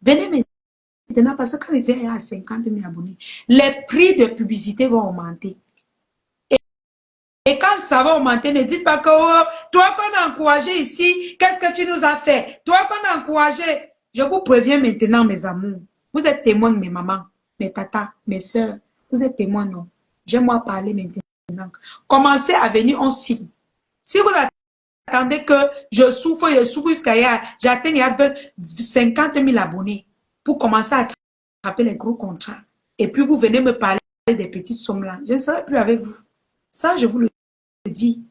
Venez maintenant parce que quand ils seront à 50 000 abonnés, les prix de publicité vont augmenter. Et quand ça va augmenter, ne dites pas que oh, toi qu'on a encouragé ici, qu'est-ce que tu nous as fait? Toi qu'on a encouragé. Je vous préviens maintenant, mes amours. Vous êtes témoins, mes mamans, mes tatas, mes soeurs. Vous êtes témoins, non? J'aime-moi parler maintenant. Commencez à venir en signe. Si vous attendez que je souffre jusqu'à j'atteigne 50 000 abonnés pour commencer à attraper les gros contrats. Et puis vous venez me parler des petites sommes là. Je ne serai plus avec vous. Ça, je vous le dis.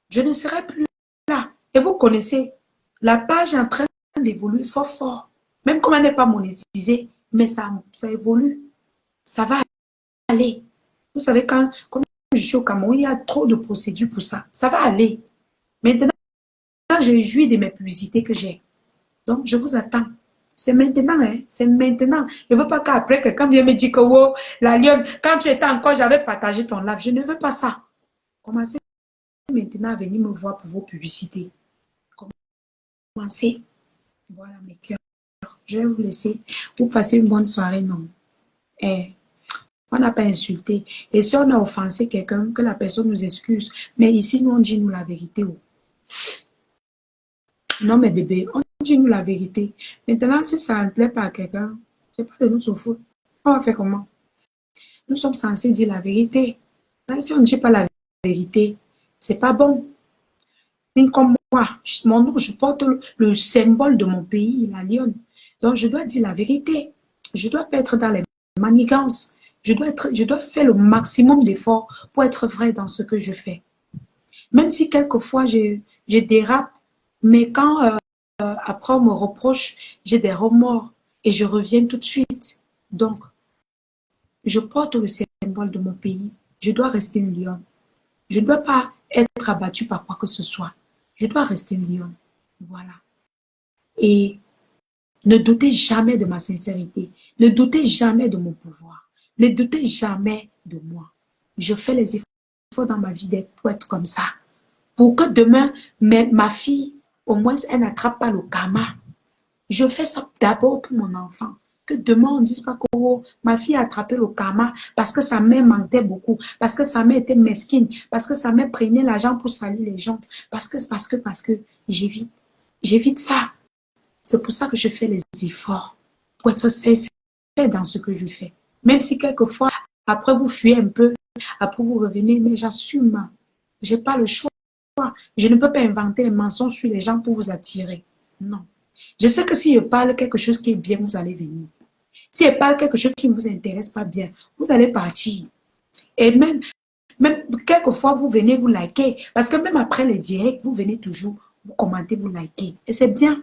Je ne serai plus là. Et vous connaissez, la page est en train d'évoluer fort, fort. Même comme elle n'est pas monétisée, mais ça évolue. Ça va aller. Vous savez, quand je suis au Cameroun, il y a trop de procédures pour ça. Ça va aller. Maintenant, je jouis de mes publicités que j'ai. Donc, je vous attends. C'est maintenant, hein. C'est maintenant. Je ne veux pas qu'après, quelqu'un vienne me dire que, oh, la lionne, quand tu étais encore, j'avais partagé ton live. Je ne veux pas ça. Commencez maintenant à venir me voir pour vos publicités. Commencez. Voilà mes cœurs. Je vais vous laisser. Vous passez une bonne soirée, non? Eh, on n'a pas insulté. Et si on a offensé quelqu'un, que la personne nous excuse. Mais ici, nous, on dit nous la vérité. Oh. Non, mes bébés, on dit nous la vérité. Maintenant, si ça ne plaît pas à quelqu'un, c'est pas de notre faute. On va faire comment? Nous sommes censés dire la vérité. Mais si on ne dit pas la vérité, c'est pas bon. Comme moi, je porte le symbole de mon pays, la lionne. Donc, je dois dire la vérité. Je dois pas être dans les manigances. Je dois faire le maximum d'efforts pour être vrai dans ce que je fais. Même si quelquefois, je dérape, mais quand après on me reproche, j'ai des remords et je reviens tout de suite. Donc, je porte le symbole de mon pays. Je dois rester une lionne. Je ne dois pas être abattue par quoi que ce soit. Je dois rester une lionne. Voilà. Et ne doutez jamais de ma sincérité. Ne doutez jamais de mon pouvoir. Ne doutez jamais de moi. Je fais les efforts dans ma vie pour être comme ça. Pour que demain, ma fille, au moins, elle n'attrape pas le karma. Je fais ça d'abord pour mon enfant. Que demain, on ne dise pas que oh, ma fille a attrapé le karma parce que sa mère mentait beaucoup, parce que sa mère était mesquine, parce que sa mère prenait l'argent pour salir les gens, parce que j'évite ça. C'est pour ça que je fais les efforts, pour être sincère dans ce que je fais. Même si quelquefois, après vous fuyez un peu, après vous revenez, mais j'assume. Je n'ai pas le choix. Je ne peux pas inventer un mensonge sur les gens pour vous attirer. Non. Je sais que si je parle quelque chose qui est bien, vous allez venir. Si je parle quelque chose qui ne vous intéresse pas bien, vous allez partir. Et même quelquefois, vous venez vous liker. Parce que même après les directs, vous venez toujours, vous commentez, vous likez. Et c'est bien.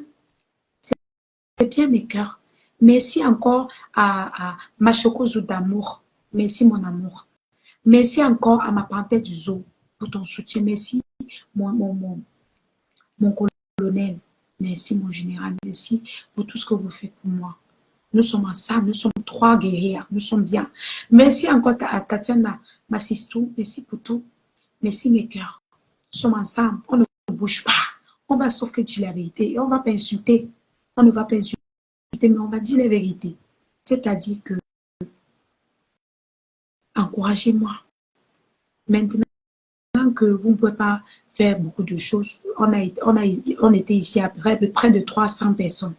C'est bien, mes cœurs. Merci encore à ma chocoso d'amour. Merci, mon amour. Merci encore à ma panthère du zoo pour ton soutien. Merci, mon colonel. Merci, mon général. Merci pour tout ce que vous faites pour moi. Nous sommes ensemble. Nous sommes 3 guerrières. Nous sommes bien. Merci encore à Tatiana, ma sistou. Merci pour tout. Merci, mes cœurs. Nous sommes ensemble. On ne bouge pas. On va sauf que dire la vérité. Et on ne va pas insulter. On ne va pas insulter, mais on va dire la vérité. C'est-à-dire que encouragez-moi. Maintenant que vous ne pouvez pas faire beaucoup de choses, on était ici à près de 300 personnes.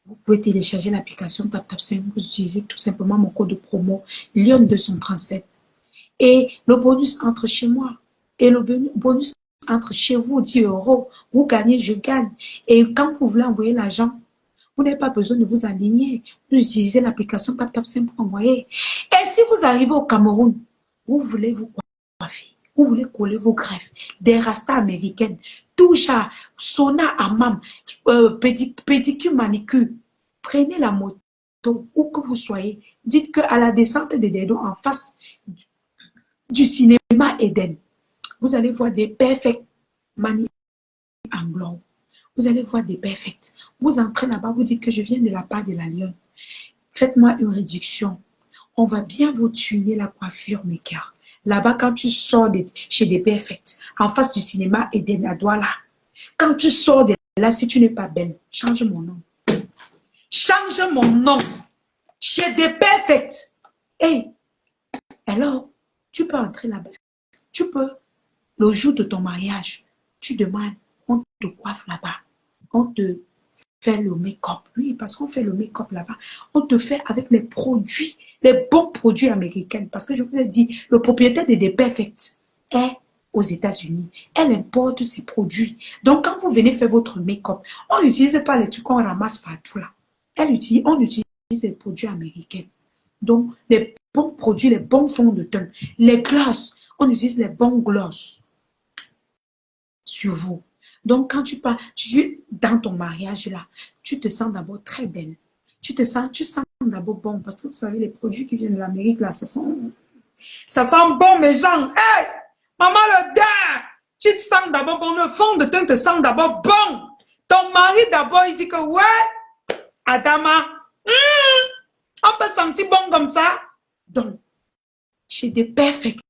Vous pouvez télécharger l'application TapTap5. Vous utilisez tout simplement mon code de promo Lyon237. Et le bonus entre chez moi. Et le bonus entre chez vous, 10 euros. Vous gagnez, je gagne. Et quand vous voulez envoyer l'argent, vous n'avez pas besoin de vous aligner. Vous utilisez l'application TapTap5 pour envoyer. Et si vous arrivez au Cameroun, vous voulez vous coiffer, vous voulez coller vos greffes, des rastas américaines, touche à sauna hammam, pédicure, manicure. Prenez la moto, où que vous soyez. Dites qu'à la descente des Dedo, en face du cinéma Eden, vous allez voir des perfects manies en blanc. Vous allez voir des perfects. Vous entrez là-bas, vous dites que je viens de la part de la Lyon. Faites-moi une réduction. On va bien vous tuer la coiffure maker. Là-bas, quand tu sors chez des perfects, en face du cinéma Eden à Douala, quand tu sors de là, si tu n'es pas belle, change mon nom. Change mon nom. Chez des perfects. Hey, alors, tu peux entrer là-bas. Tu peux, le jour de ton mariage, tu demandes, on te coiffe là-bas. On te fait le make-up. Oui, parce qu'on fait le make-up là-bas. On te fait avec les produits, les bons produits américains. Parce que je vous ai dit, le propriétaire de The Perfect est aux États-Unis. Elle importe ses produits. Donc, quand vous venez faire votre make-up, on n'utilise pas les trucs qu'on ramasse partout là. On utilise les produits américains. Donc, les bons produits, les bons fonds de teint, les glosses, on utilise les bons glosses sur vous. Donc, quand tu pars, dans ton mariage là, tu te sens d'abord très belle. Tu sens d'abord bon parce que vous savez, les produits qui viennent de l'Amérique là, ça sent bon, mes gens. Hey, maman le gars, tu te sens d'abord bon. Le fond de teint te sent d'abord bon. Ton mari d'abord, il dit que ouais, Adama, on peut sentir bon comme ça. Donc, chez des perfects,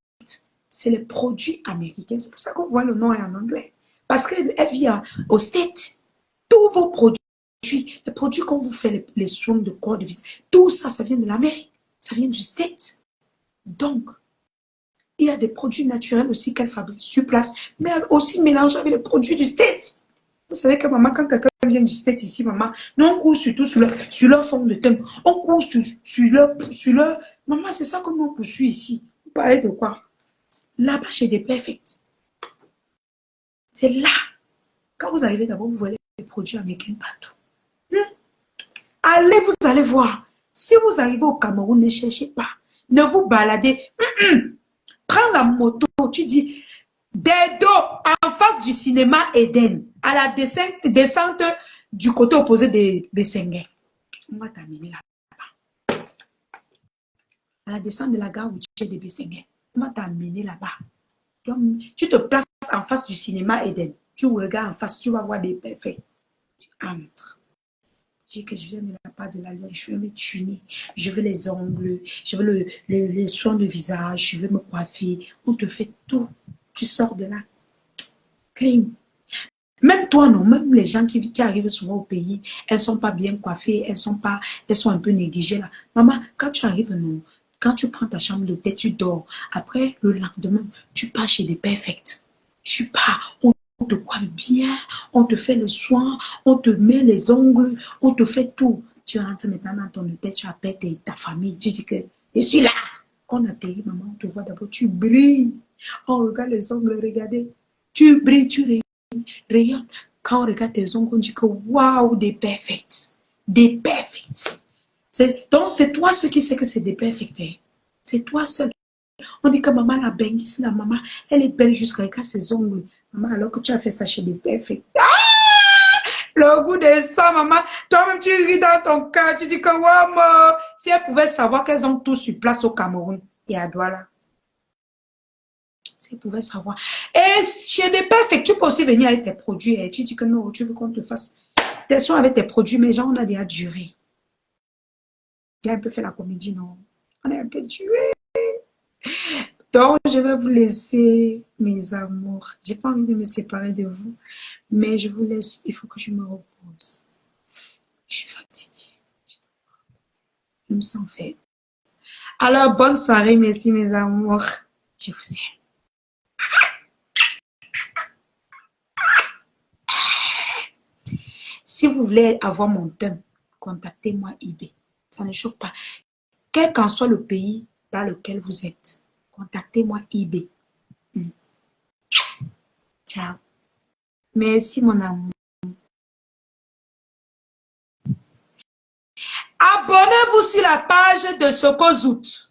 c'est les produits américains. C'est pour ça qu'on voit le nom en anglais. Parce qu'elle vient au States. Tous vos produits, les produits qu'on vous fait, les soins de corps, de visage, tout ça, ça vient de l'Amérique. Ça vient du States. Donc, il y a des produits naturels aussi qu'elle fabrique sur place, mais aussi mélangés avec les produits du States. Vous savez que maman, quand quelqu'un vient du States ici, maman, nous on court surtout sur leur forme de teint. On court sur leur... Maman, c'est ça que nous on poursuit ici. Vous parlez de quoi? Là-bas, chez des perfects. C'est là. Quand vous arrivez d'abord, vous voyez les produits américains partout. Allez, vous allez voir. Si vous arrivez au Cameroun, ne cherchez pas. Ne vous baladez. Prends la moto, tu dis, Dedo, en face du cinéma Eden, à la descente du côté opposé de Bessengue. On va t'amener là-bas. À la descente de la gare routière de Bessengue. On va t'amener là-bas. Donc, tu te places en face du cinéma Eden. Tu regardes en face, tu vas voir des perfects. Tu entres. Je dis que je viens de la part de la Lyon, je veux me tuner, je veux les ongles, je veux les soins de visage, je veux me coiffer. On te fait tout. Tu sors de là. Clean. Même toi, non, même les gens qui arrivent souvent au pays, elles ne sont pas bien coiffées, elles sont un peu négligées là. Maman, quand tu arrives, non, quand tu prends ta chambre d'hôtel, tu dors. Après, le lendemain, tu pars chez des perfects. Tu pars, on te coiffe bien, on te fait le soin, on te met les ongles, on te fait tout. Tu rentres maintenant dans ton hôtel, tu appelles ta famille, tu dis que je suis là. On atterrit, maman, on te voit d'abord, tu brilles. On regarde les ongles, regardez. Tu brilles, tu rayonne. Quand on regarde tes ongles, on dit que waouh, des perfects. Des perfects. Donc, c'est toi ce qui sais que c'est des perfects. Hein. C'est toi seul. On dit que maman la baigne, ici, la maman, elle est belle jusqu'à ses ongles. Maman, alors que tu as fait ça chez des perfects. Ah! Le goût de ça, maman. Toi-même, tu ris dans ton cœur. Tu dis que waouh, si elle pouvait savoir qu'elles ont tout sur place au Cameroun et à Douala. Si elle pouvait savoir. Et chez des perfects, tu peux aussi venir avec tes produits. Et tu dis que non, tu veux qu'on te fasse tes soins avec tes produits, mais genre, on a déjà duré. Il a un peu fait la comédie, non? On est un peu duré. Donc, je vais vous laisser, mes amours. J'ai pas envie de me séparer de vous, mais je vous laisse. Il faut que je me repose. Je suis fatiguée. Je me sens faible. Alors, bonne soirée. Merci, mes amours. Je vous aime. Si vous voulez avoir mon teint, contactez-moi eBay. Ça ne chauffe pas. Quel qu'en soit le pays dans lequel vous êtes, contactez-moi eBay. Ciao. Merci mon amour. Abonnez-vous sur la page de Sokozout.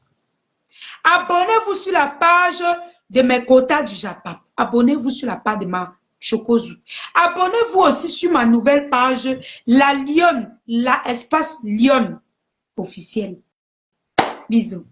Abonnez-vous sur la page de mes quotas du Japap. Abonnez-vous sur la page de ma Chocozout. Abonnez-vous aussi sur ma nouvelle page, la Lyon, la espace Lyon officielle. Bisous.